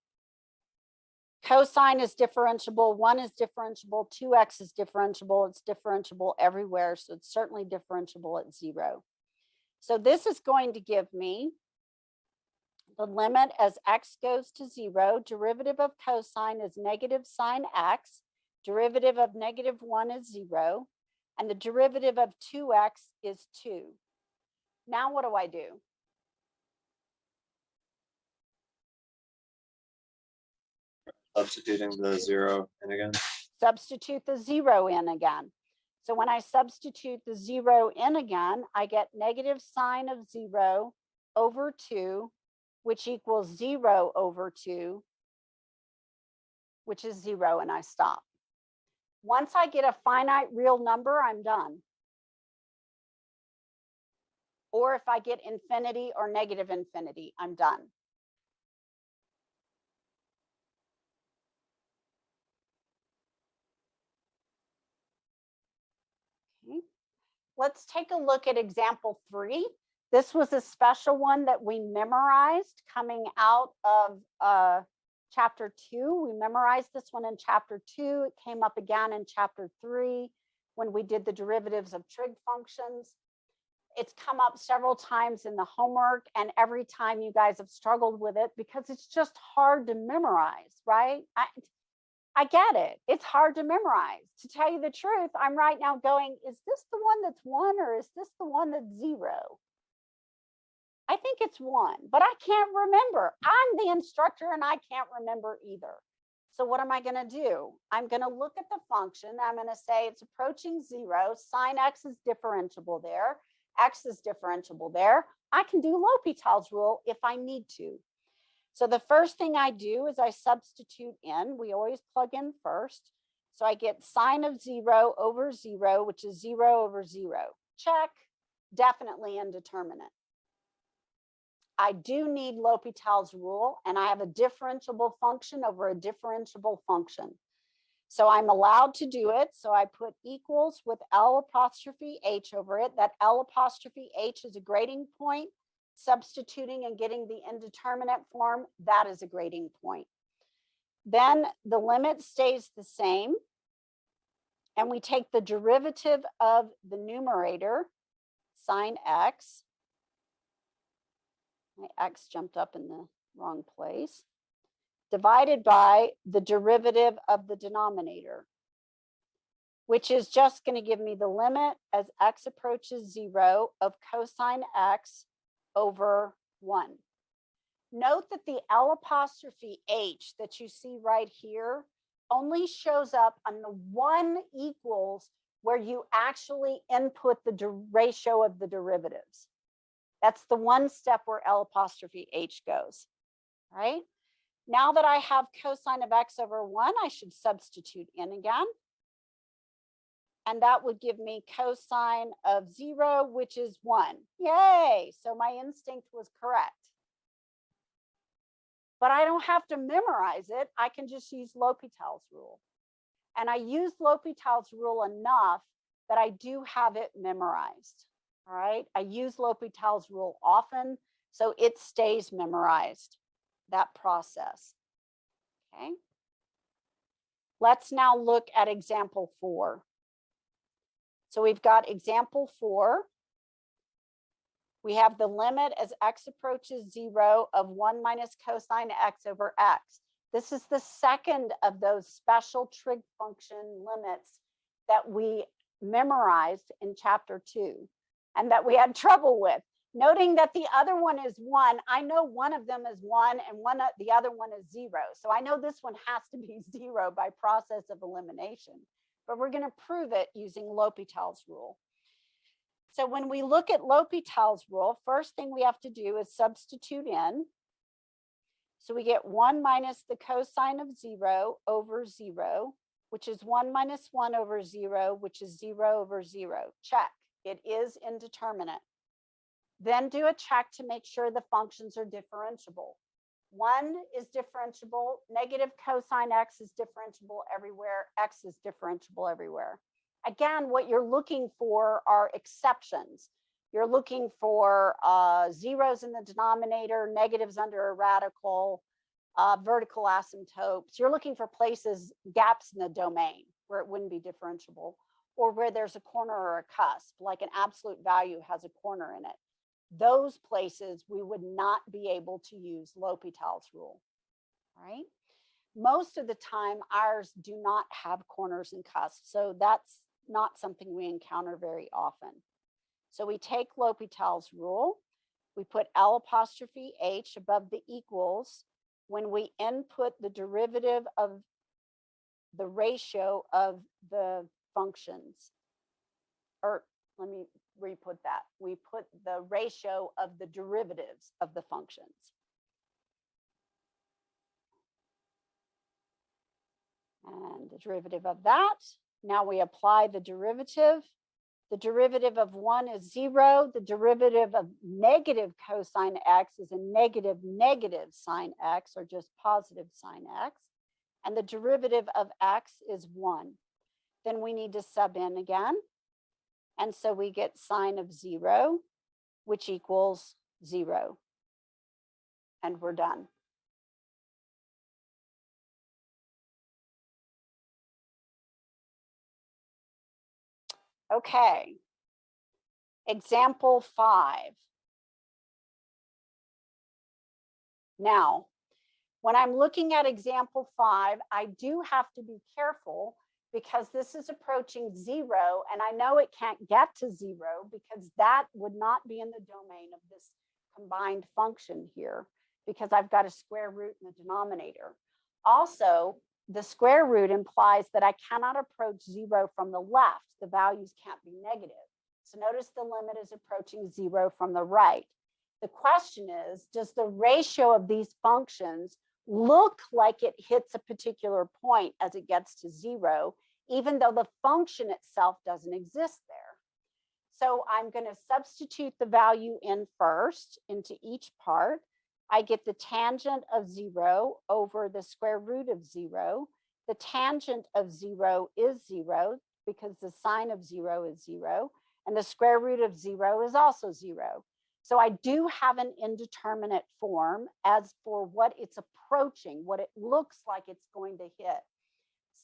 Cosine is differentiable. 1 is differentiable. 2x is differentiable. It's differentiable everywhere. So it's certainly differentiable at 0. So this is going to give me the limit as x goes to 0. Derivative of cosine is negative sine x. Derivative of negative 1 is 0. And the derivative of 2x is 2. Now what do I do? Substituting the 0 in again. Substitute the 0 in again. So when I substitute the 0 in again, I get negative sine of 0 over 2, which equals 0 over 2, which is 0, and I stop. Once I get a finite real number, I'm done. Or if I get infinity or negative infinity, I'm done. Okay. Let's take a look at example 3. This was a special one that we memorized coming out of chapter 2. We memorized this one in chapter 2. It came up again in chapter 3 when we did the derivatives of trig functions. It's come up several times in the homework, and every time you guys have struggled with it because it's just hard to memorize, right? I get it. It's hard to memorize. To tell you the truth, I'm right now going, is this the one that's 1 or is this the one that's 0? I think it's 1, but I can't remember. I'm the instructor and I can't remember either. So what am I going to do? I'm going to look at the function. I'm going to say it's approaching 0. Sine x is differentiable there. X is differentiable there. I can do L'Hopital's rule if I need to. So the first thing I do is I substitute in. We always plug in first. So I get sine of 0 over 0, which is 0 over 0. Check. Definitely indeterminate. I do need L'Hopital's rule, and I have a differentiable function over a differentiable function. So I'm allowed to do it. So I put equals with L apostrophe H over it. That L apostrophe H is a grading point. Substituting and getting the indeterminate form, that is a grading point. Then the limit stays the same. And we take the derivative of the numerator, sine x. My x jumped up in the wrong place. Divided by the derivative of the denominator, which is just going to give me the limit as x approaches 0 of cosine x over 1. Note that the L apostrophe H that you see right here only shows up on the 1 equals where you actually input the ratio of the derivatives. That's the one step where L apostrophe H goes, right? Now that I have cosine of x over 1, I should substitute in again. And that would give me cosine of 0, which is 1. Yay! So my instinct was correct. But I don't have to memorize it. I can just use L'Hopital's rule. And I use L'Hopital's rule enough that I do have it memorized. All right. I use L'Hopital's rule often, so it stays memorized, that process. Okay. Let's now look at example 4. So we've got example 4. We have the limit as x approaches 0 of 1 minus cosine x over x. This is the second of those special trig function limits that we memorized in chapter 2 and that we had trouble with. Noting that the other one is 1, I know one of them is 1 and the other one is 0. So I know this one has to be 0 by process of elimination, but we're going to prove it using L'Hopital's rule. So when we look at L'Hopital's rule, first thing we have to do is substitute in. So we get 1 minus the cosine of 0 over 0, which is 1 minus 1 over 0, which is 0 over 0. Check. It is indeterminate. Then do a check to make sure the functions are differentiable. 1 is differentiable. Negative cosine x is differentiable everywhere. X is differentiable everywhere. Again, what you're looking for are exceptions. You're looking for zeros in the denominator, negatives under a radical, vertical asymptotes. You're looking for places, gaps in the domain where it wouldn't be differentiable, or where there's a corner or a cusp, like an absolute value has a corner in it. Those places we would not be able to use L'Hopital's rule, right? Most of the time, ours do not have corners and cusps, so that's not something we encounter very often. So we take L'Hopital's rule, we put L'H above the equals when we input the derivative of the ratio of the functions. Or let me re-put that. We put the ratio of the derivatives of the functions. And the derivative of that. Now we apply the derivative. The derivative of 1 is 0. The derivative of negative cosine x is a negative sine x, or just positive sine x. And the derivative of x is 1. Then we need to sub in again. And so we get sine of 0, which equals 0. And we're done. Okay. Example 5. Now, when I'm looking at example 5, I do have to be careful because this is approaching 0, and I know it can't get to 0 because that would not be in the domain of this combined function here, because I've got a square root in the denominator. Also, the square root implies that I cannot approach 0 from the left. The values can't be negative. So notice the limit is approaching 0 from the right. The question is, does the ratio of these functions look like it hits a particular point as it gets to 0, even though the function itself doesn't exist there? So I'm going to substitute the value in first into each part. I get the tangent of 0 over the square root of 0. The tangent of 0 is 0 because the sine of 0 is 0. And the square root of 0 is also 0. So I do have an indeterminate form as for what it's approaching, what it looks like it's going to hit.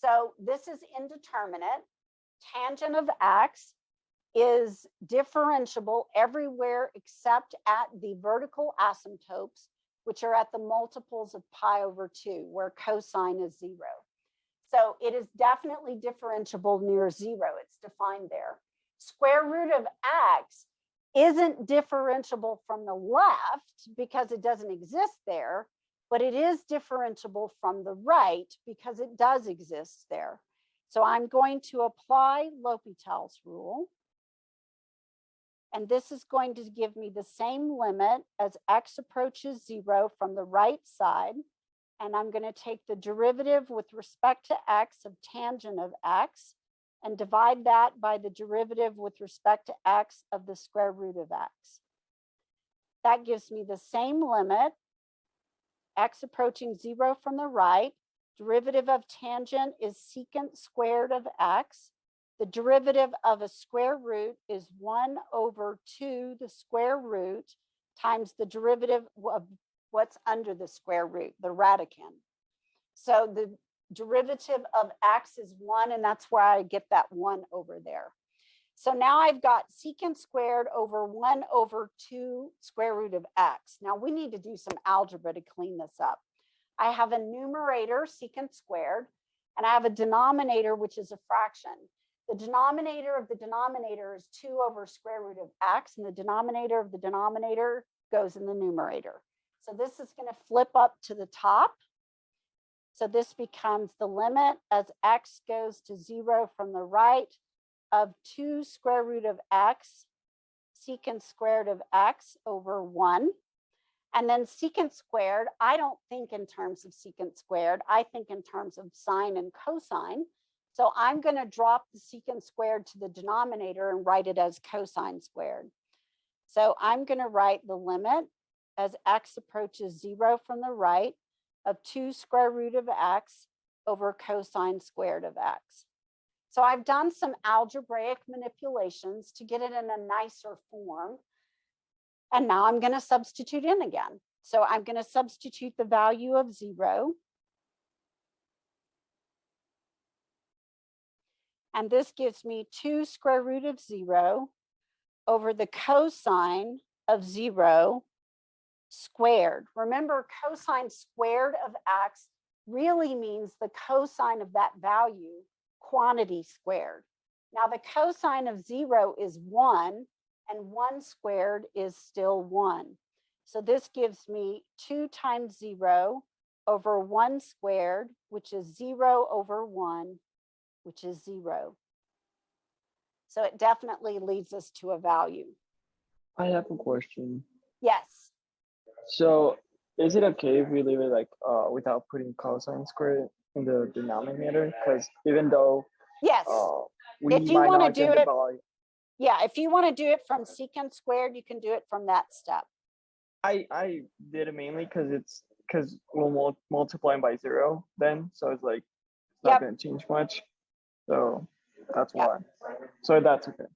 So this is indeterminate. Tangent of x is differentiable everywhere except at the vertical asymptotes, which are at the multiples of pi over 2, where cosine is 0. So it is definitely differentiable near 0. It's defined there. Square root of x isn't differentiable from the left because it doesn't exist there, but it is differentiable from the right because it does exist there. So I'm going to apply L'Hopital's rule. And this is going to give me the same limit as x approaches 0 from the right side. And I'm going to take the derivative with respect to x of tangent of x and divide that by the derivative with respect to x of the square root of x. That gives me the same limit, x approaching 0 from the right. Derivative of tangent is secant squared of x. The derivative of a square root is 1 over 2 the square root times the derivative of what's under the square root, the radicand. So the derivative of x is 1, and that's where I get that 1 over there. So now I've got secant squared over 1 over 2 square root of x. Now we need to do some algebra to clean this up. I have a numerator, secant squared, and I have a denominator, which is a fraction. The denominator of the denominator is 2 over square root of x, and the denominator of the denominator goes in the numerator. So this is going to flip up to the top. So this becomes the limit as x goes to 0 from the right of 2 square root of x, secant squared of x over 1. And then secant squared, I don't think in terms of secant squared. I think in terms of sine and cosine. So I'm going to drop the secant squared to the denominator and write it as cosine squared. So I'm going to write the limit as x approaches 0 from the right of 2 square root of x over cosine squared of x. So I've done some algebraic manipulations to get it in a nicer form. And now I'm going to substitute in again. So I'm going to substitute the value of 0. And this gives me 2 square root of 0 over the cosine of 0 squared. Remember, cosine squared of x really means the cosine of that value, quantity squared. Now the cosine of 0 is 1, and 1 squared is still 1. So this gives me 2 times 0 over 1 squared, which is 0 over 1, which is 0. So it definitely leads us to a value. I have a question. Yes. So is it okay if we leave it like without putting cosine squared in the denominator? Because even though Yes. we If you might wanna not do get the it- value. Yeah, if you want to do it from secant squared, you can do it from that step. I did it mainly because we'll multiply by 0 then, so it's like it's not Yep. going to change much. So that's Yep. why. So that's okay.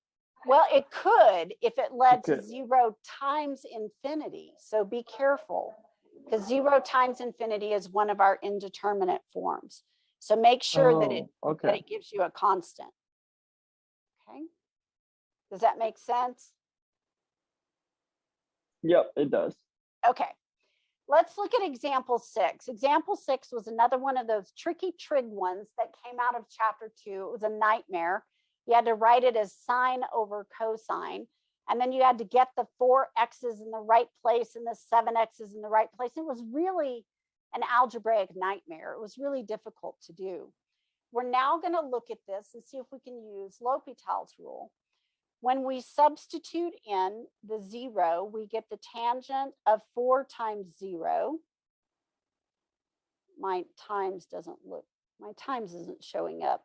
Well, it could if it led to could. 0 times infinity. So be careful, because 0 times infinity is one of our indeterminate forms. So make sure that Oh, okay. it gives you a constant. Okay. Does that make sense? Yep, it does. Okay. Let's look at example 6. Example 6 was another one of those tricky trig ones that came out of chapter 2. It was a nightmare. You had to write it as sine over cosine. And then you had to get the 4 x's in the right place and the 7 x's in the right place. It was really an algebraic nightmare. It was really difficult to do. We're now going to look at this and see if we can use L'Hopital's rule. When we substitute in the 0, we get the tangent of 4 times 0. My times isn't showing up.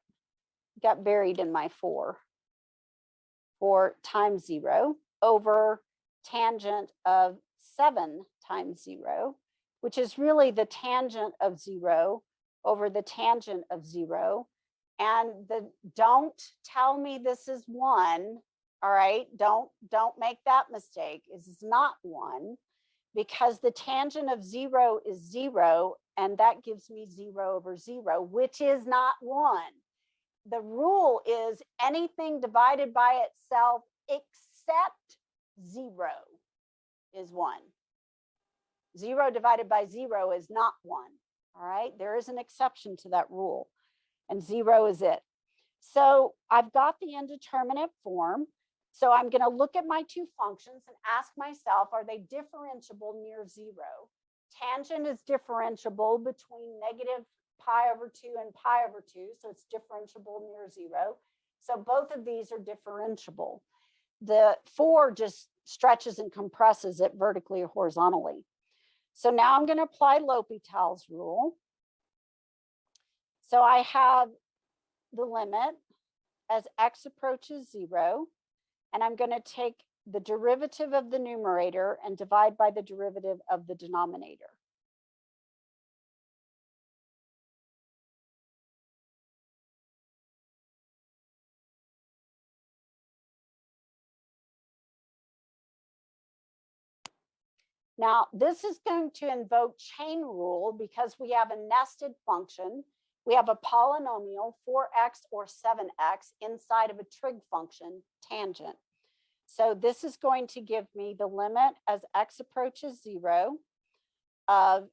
Got buried in my 4. 4 times 0 over tangent of 7 times 0, which is really the tangent of 0 over the tangent of 0. And don't tell me this is 1. All right, don't make that mistake. It's not 1, because the tangent of 0 is 0, and that gives me 0 over 0, which is not 1. The rule is anything divided by itself except 0 is 1. 0 divided by 0 is not 1. All right, there is an exception to that rule, and 0 is it. So I've got the indeterminate form. So I'm going to look at my 2 functions and ask myself, are they differentiable near 0? Tangent is differentiable between negative pi over 2 and pi over 2. So it's differentiable near 0. So both of these are differentiable. The 4 just stretches and compresses it vertically or horizontally. So now I'm going to apply L'Hopital's rule. So I have the limit as x approaches 0. And I'm going to take the derivative of the numerator and divide by the derivative of the denominator. Now, this is going to invoke chain rule because we have a nested function. We have a polynomial 4x or 7x inside of a trig function, tangent. So this is going to give me the limit as x approaches 0 of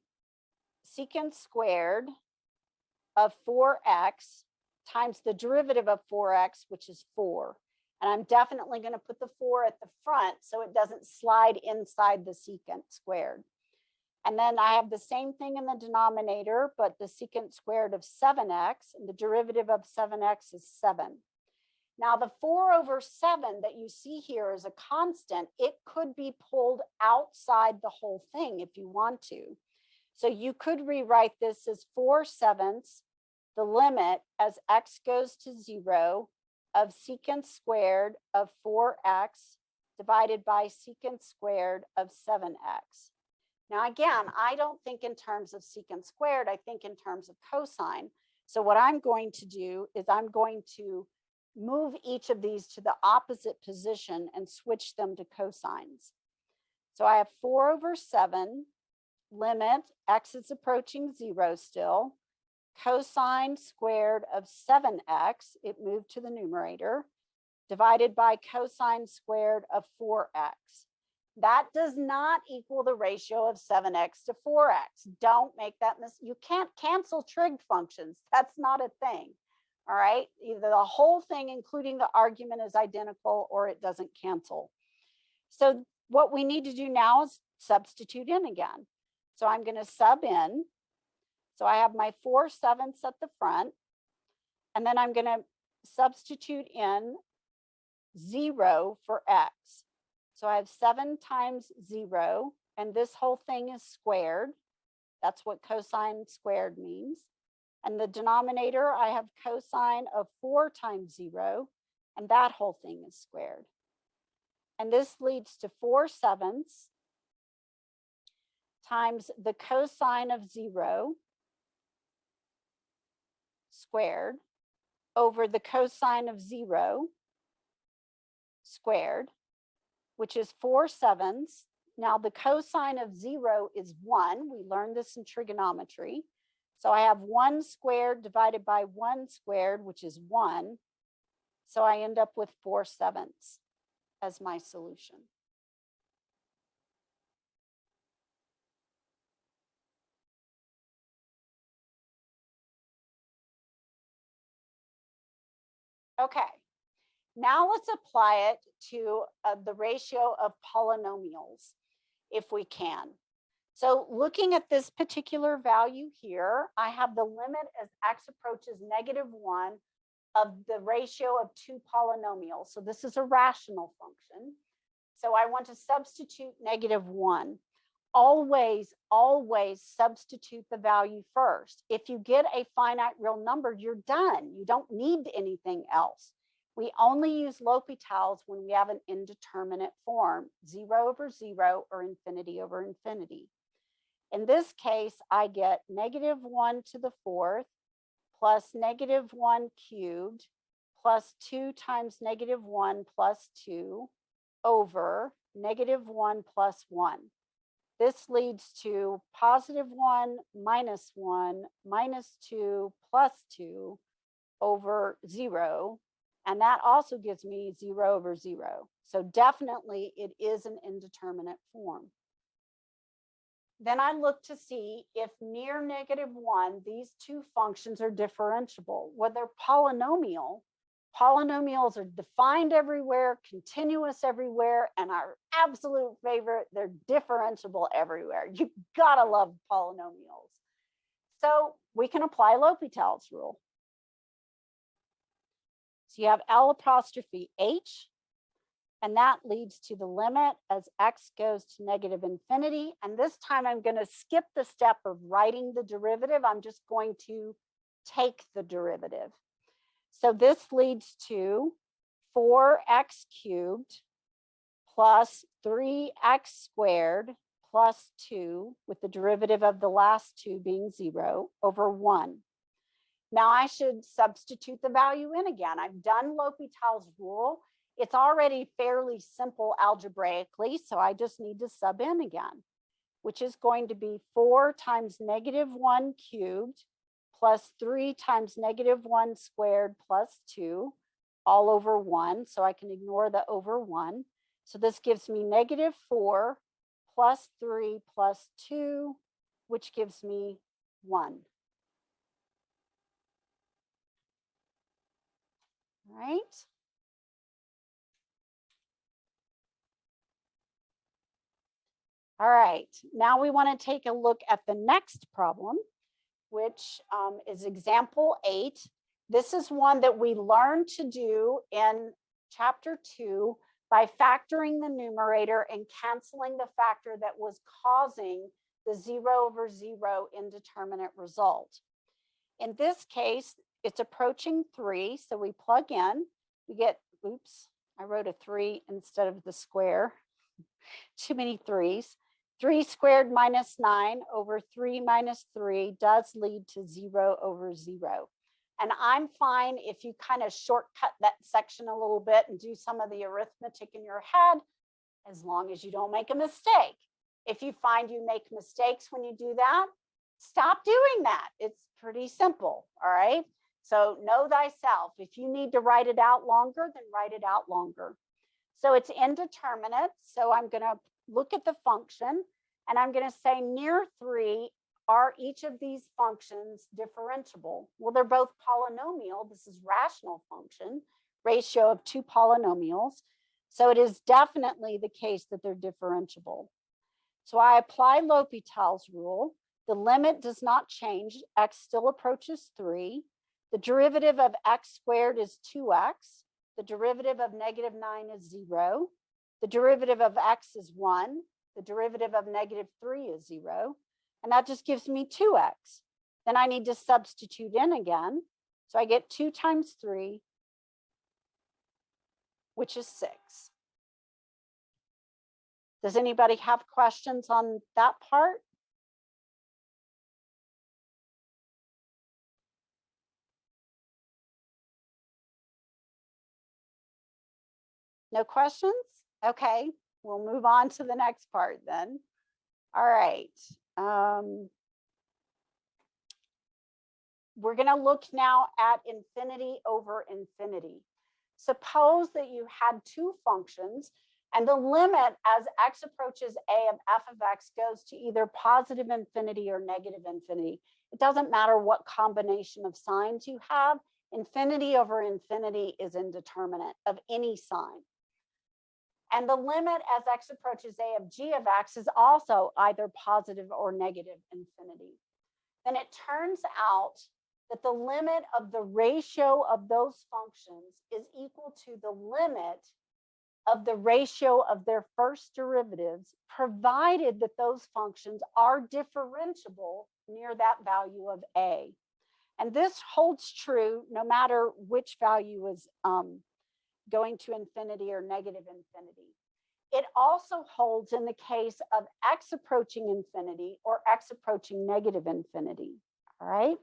secant squared of 4x times the derivative of 4x, which is 4. And I'm definitely going to put the 4 at the front so it doesn't slide inside the secant squared. And then I have the same thing in the denominator, but the secant squared of 7x, and the derivative of 7x is 7. Now the 4/7 that you see here is a constant. It could be pulled outside the whole thing if you want to. So you could rewrite this as 4/7, the limit as x goes to 0 of secant squared of 4x divided by secant squared of 7x. Now, again, I don't think in terms of secant squared, I think in terms of cosine. So what I'm going to do is I'm going to move each of these to the opposite position and switch them to cosines. So I have 4/7, limit, x is approaching 0 still, cosine squared of 7x, it moved to the numerator, divided by cosine squared of 4x. That does not equal the ratio of 7x to 4x. Don't make that mistake. You can't cancel trig functions. That's not a thing. All right. Either the whole thing, including the argument, is identical or it doesn't cancel. So what we need to do now is substitute in again. So I'm going to sub in. So I have my 4/7 at the front. And then I'm going to substitute in 0 for x. So I have 7 times 0, and this whole thing is squared. That's what cosine squared means. And the denominator, I have cosine of 4 times 0, and that whole thing is squared. And this leads to 4/7 times the cosine of 0 squared over the cosine of 0 squared, which is 4/7. Now the cosine of 0 is 1. We learned this in trigonometry. So I have 1 squared divided by 1 squared, which is 1. So I end up with 4/7 as my solution. Okay, now let's apply it to the ratio of polynomials, if we can. So looking at this particular value here, I have the limit as x approaches -1 of the ratio of 2 polynomials. So this is a rational function. So I want to substitute -1. Always, always substitute the value first. If you get a finite real number, you're done. You don't need anything else. We only use L'Hopital's when we have an indeterminate form, 0/0 or infinity over infinity. In this case, I get -1 to the 4th plus -1 cubed plus 2 times -1 plus 2 over -1 plus 1. This leads to +1 minus 1 minus 2 plus 2 over 0. And that also gives me 0/0. So definitely it is an indeterminate form. Then I look to see if near -1, these two functions are differentiable. Well, they're polynomial. Polynomials are defined everywhere, continuous everywhere, and our absolute favorite, they're differentiable everywhere. You gotta love polynomials. So we can apply L'Hopital's rule. So you have L'H, and that leads to the limit as x goes to -infinity. And this time I'm going to skip the step of writing the derivative. I'm just going to take the derivative. So this leads to 4x cubed plus 3x squared plus 2, with the derivative of the last two being 0, over 1. Now I should substitute the value in again. I've done L'Hopital's rule. It's already fairly simple algebraically, so I just need to sub in again, which is going to be 4 times -1 cubed plus 3 times -1 squared plus 2, all over 1. So I can ignore the over 1. So this gives me -4 plus 3 plus 2, which gives me 1. All right. All right, now we want to take a look at the next problem, which is example 8. This is one that we learned to do in chapter 2 by factoring the numerator and canceling the factor that was causing the 0/0 indeterminate result. In this case, it's approaching 3, so we plug in, we get, oops, I wrote a 3 instead of the square. Too many 3s. 3 squared minus 9 over 3 minus 3 does lead to 0/0. And I'm fine if you kind of shortcut that section a little bit and do some of the arithmetic in your head, as long as you don't make a mistake. If you find you make mistakes when you do that, stop doing that. It's pretty simple, all right? So know thyself. If you need to write it out longer, then write it out longer. So it's indeterminate. So I'm going to look at the function and I'm going to say near 3, are each of these functions differentiable? Well, they're both polynomial. This is rational function, ratio of 2 polynomials. So it is definitely the case that they're differentiable. So I apply L'Hopital's rule. The limit does not change. X still approaches 3. The derivative of x squared is 2x. The derivative of -9 is 0. The derivative of x is 1. The derivative of -3 is 0. And that just gives me 2x. Then I need to substitute in again. So I get 2 times 3, which is 6. Does anybody have questions on that part? No questions? Okay, we'll move on to the next part then. All right. We're going to look now at infinity over infinity. Suppose that you had 2 functions and the limit as x approaches a of f of x goes to either positive infinity or negative infinity. It doesn't matter what combination of signs you have. Infinity over infinity is indeterminate of any sign. And the limit as x approaches a of g of x is also either positive or negative infinity. Then it turns out that the limit of the ratio of those functions is equal to the limit of the ratio of their first derivatives, provided that those functions are differentiable near that value of a. And this holds true no matter which value is going to infinity or negative infinity. It also holds in the case of x approaching infinity or x approaching negative infinity, all right?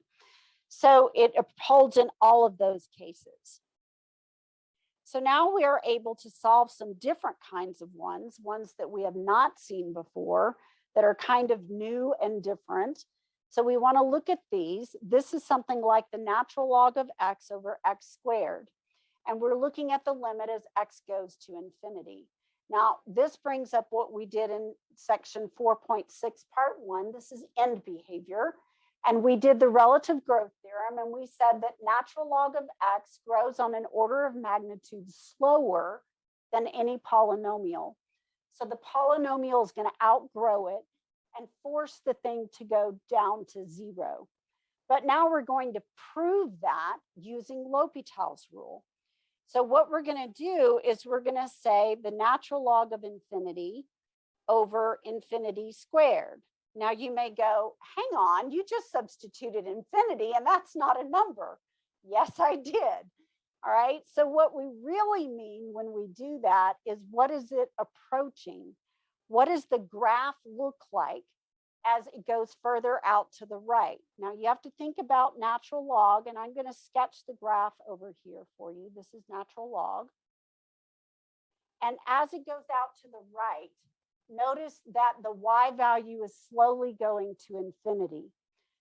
So it holds in all of those cases. So now we are able to solve some different kinds of ones that we have not seen before, that are kind of new and different. So we want to look at these. This is something like the natural log of x over x squared. And we're looking at the limit as x goes to infinity. Now, this brings up what we did in section 4.6, part 1. This is end behavior. And we did the relative growth theorem, and we said that natural log of x grows on an order of magnitude slower than any polynomial. So the polynomial is going to outgrow it and force the thing to go down to 0. But now we're going to prove that using L'Hopital's rule. So what we're going to do is we're going to say the natural log of infinity over infinity squared. Now you may go, hang on, you just substituted infinity and that's not a number. Yes, I did. All right. So what we really mean when we do that is what is it approaching? What does the graph look like as it goes further out to the right? Now you have to think about natural log, and I'm going to sketch the graph over here for you. This is natural log. And as it goes out to the right, notice that the y value is slowly going to infinity.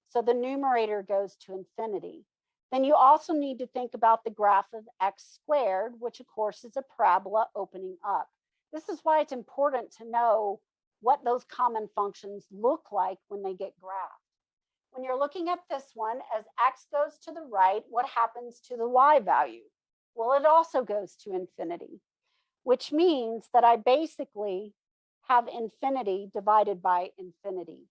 So the numerator goes to infinity. Then you also need to think about the graph of x squared, which of course is a parabola opening up. This is why it's important to know what those common functions look like when they get graphed. When you're looking at this one, as x goes to the right, what happens to the y value? Well, it also goes to infinity, which means that I basically have infinity divided by infinity.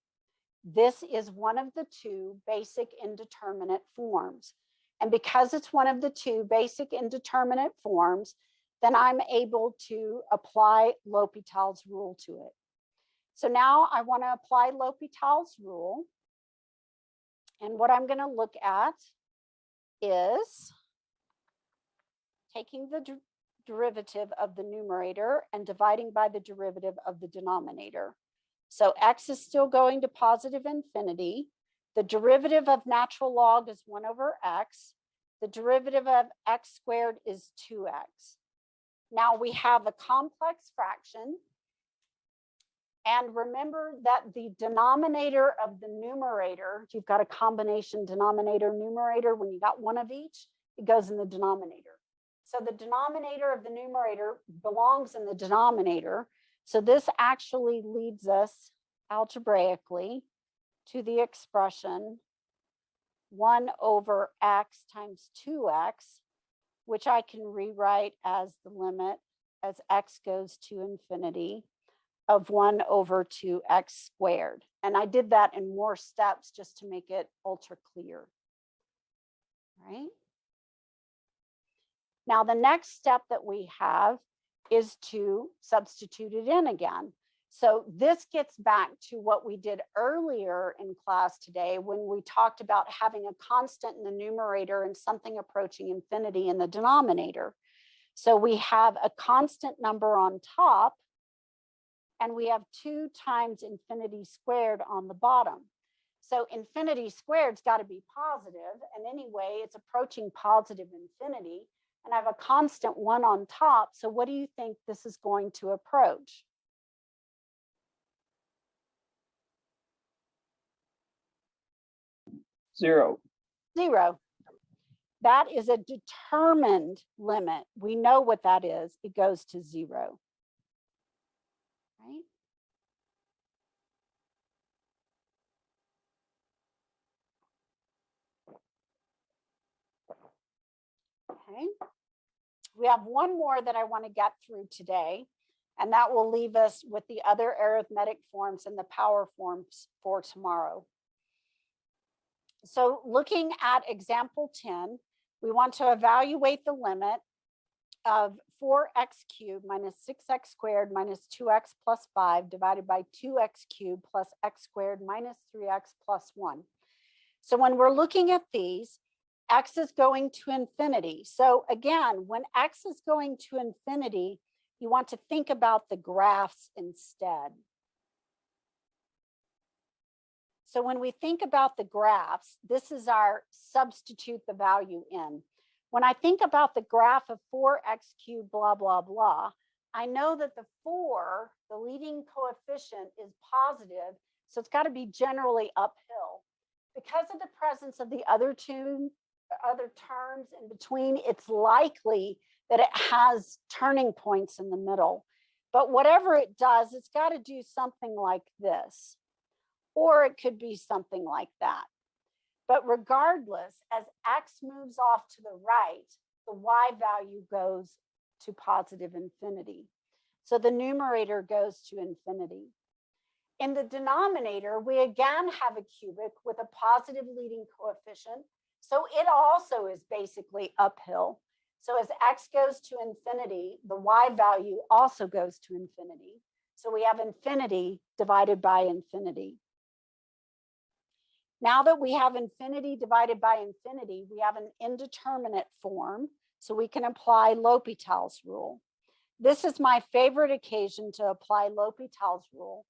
This is one of the 2 basic indeterminate forms. And because it's one of the two basic indeterminate forms, then I'm able to apply L'Hopital's rule to it. So now I want to apply L'Hopital's rule. And what I'm going to look at is taking the derivative of the numerator and dividing by the derivative of the denominator. So x is still going to positive infinity. The derivative of natural log is 1 over x. The derivative of x squared is 2x. Now we have a complex fraction. And remember that the denominator of the numerator, you've got a combination denominator numerator, when you got one of each, it goes in the denominator. So the denominator of the numerator belongs in the denominator. So this actually leads us algebraically to the expression 1 over x times 2x, which I can rewrite as the limit as x goes to infinity of 1 over 2x squared. And I did that in more steps just to make it ultra clear. Right? Now, the next step that we have is to substitute it in again. So this gets back to what we did earlier in class today when we talked about having a constant in the numerator and something approaching infinity in the denominator. So we have a constant number on top, and we have 2 times infinity squared on the bottom. So infinity squared's got to be positive, and anyway, it's approaching positive infinity, and I have a constant 1 on top. So what do you think this is going to approach? Zero. 0. That is a determined limit. We know what that is. It goes to 0. Right? Okay. We have one more that I want to get through today, and that will leave us with the other arithmetic forms and the power forms for tomorrow. So looking at example 10, we want to evaluate the limit of 4x cubed minus 6x squared minus 2x plus 5 divided by 2x cubed plus x squared minus 3x plus 1. So when we're looking at these, x is going to infinity. So again, when x is going to infinity, you want to think about the graphs instead. So when we think about the graphs, this is our substitute the value in. When I think about the graph of 4x cubed, blah, blah, blah, I know that the 4, the leading coefficient, is positive. So it's got to be generally uphill. Because of the presence of the other terms in between, it's likely that it has turning points in the middle. But whatever it does, it's got to do something like this, or it could be something like that. But regardless, as x moves off to the right, the y value goes to positive infinity. So the numerator goes to infinity. In the denominator, we again have a cubic with a positive leading coefficient. So it also is basically uphill. So as x goes to infinity, the y value also goes to infinity. So we have infinity divided by infinity. Now that we have infinity divided by infinity, we have an indeterminate form, so we can apply L'Hopital's rule. This is my favorite occasion to apply L'Hopital's rule,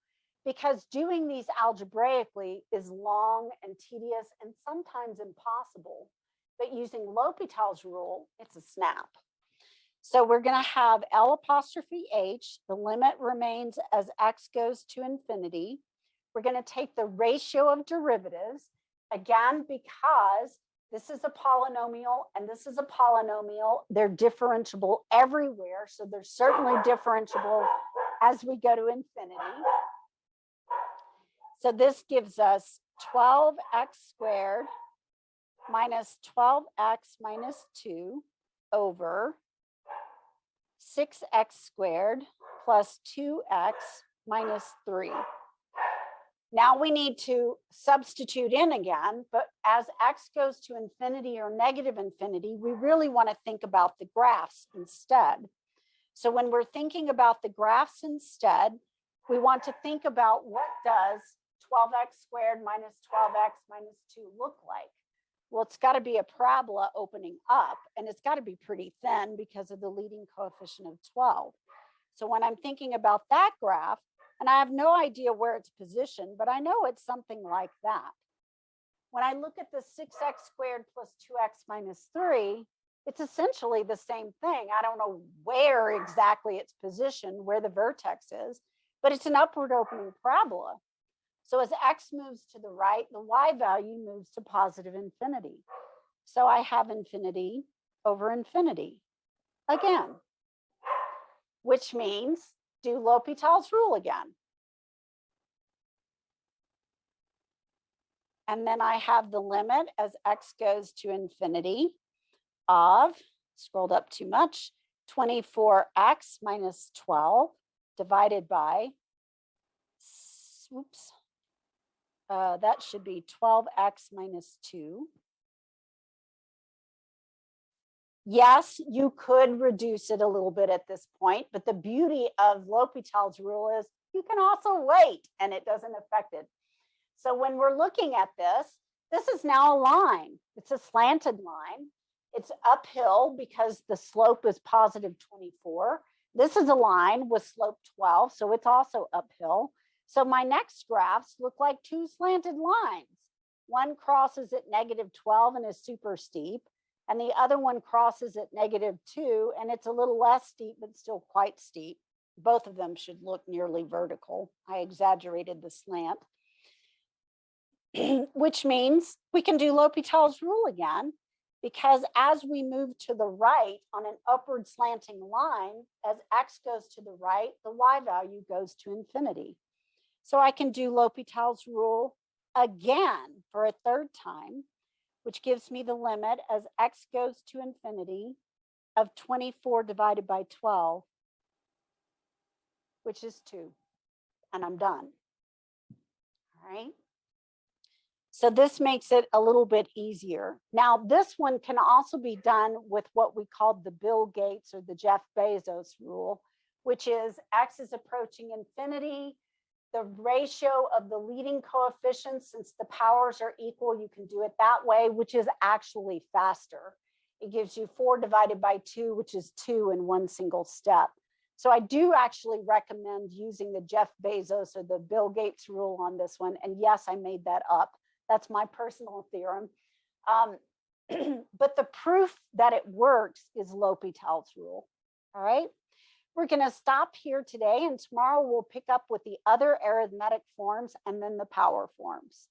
because doing these algebraically is long and tedious and sometimes impossible. But using L'Hopital's rule, it's a snap. So we're going to have L'H, the limit remains as x goes to infinity. We're going to take the ratio of derivatives, again, because this is a polynomial and this is a polynomial. They're differentiable everywhere. So they're certainly differentiable as we go to infinity. So this gives us 12x squared minus 12x minus 2 over 6x squared plus 2x minus 3. Now we need to substitute in again, but as x goes to infinity or negative infinity, we really want to think about the graphs instead. So when we're thinking about the graphs instead, we want to think about what does 12x squared minus 12x minus 2 look like? Well, it's got to be a parabola opening up, and it's got to be pretty thin because of the leading coefficient of 12. So when I'm thinking about that graph, and I have no idea where it's positioned, but I know it's something like that. When I look at the 6x squared plus 2x minus 3, it's essentially the same thing. I don't know where exactly it's positioned, where the vertex is, but it's an upward opening parabola. So as x moves to the right, the y value moves to positive infinity. So I have infinity over infinity again, which means do L'Hopital's rule again. And then I have the limit as x goes to infinity of, scrolled up too much, 24x minus 12 divided by, oops, that should be 12x minus 2. Yes, you could reduce it a little bit at this point, but the beauty of L'Hopital's rule is you can also wait and it doesn't affect it. So when we're looking at this is now a line. It's a slanted line. It's uphill because the slope is positive 24. This is a line with slope 12, so it's also uphill. So my next graphs look like two slanted lines. One crosses at negative 12 and is super steep, and the other one crosses at negative 2 and it's a little less steep, but still quite steep. Both of them should look nearly vertical. I exaggerated the slant, which means we can do L'Hopital's rule again, because as we move to the right on an upward slanting line, as x goes to the right, the y value goes to infinity. So I can do L'Hopital's rule again for a third time, which gives me the limit as x goes to infinity of 24 divided by 12, which is 2. And I'm done. All right. So this makes it a little bit easier. Now, this one can also be done with what we call the Bill Gates or the Jeff Bezos rule, which is x is approaching infinity. The ratio of the leading coefficients, since the powers are equal, you can do it that way, which is actually faster. It gives you 4 divided by 2, which is 2 in one single step. So I do actually recommend using the Jeff Bezos or the Bill Gates rule on this one. And yes, I made that up. That's my personal theorem. But the proof that it works is L'Hopital's rule. All right. We're going to stop here today, and tomorrow we'll pick up with the other arithmetic forms and then the power forms.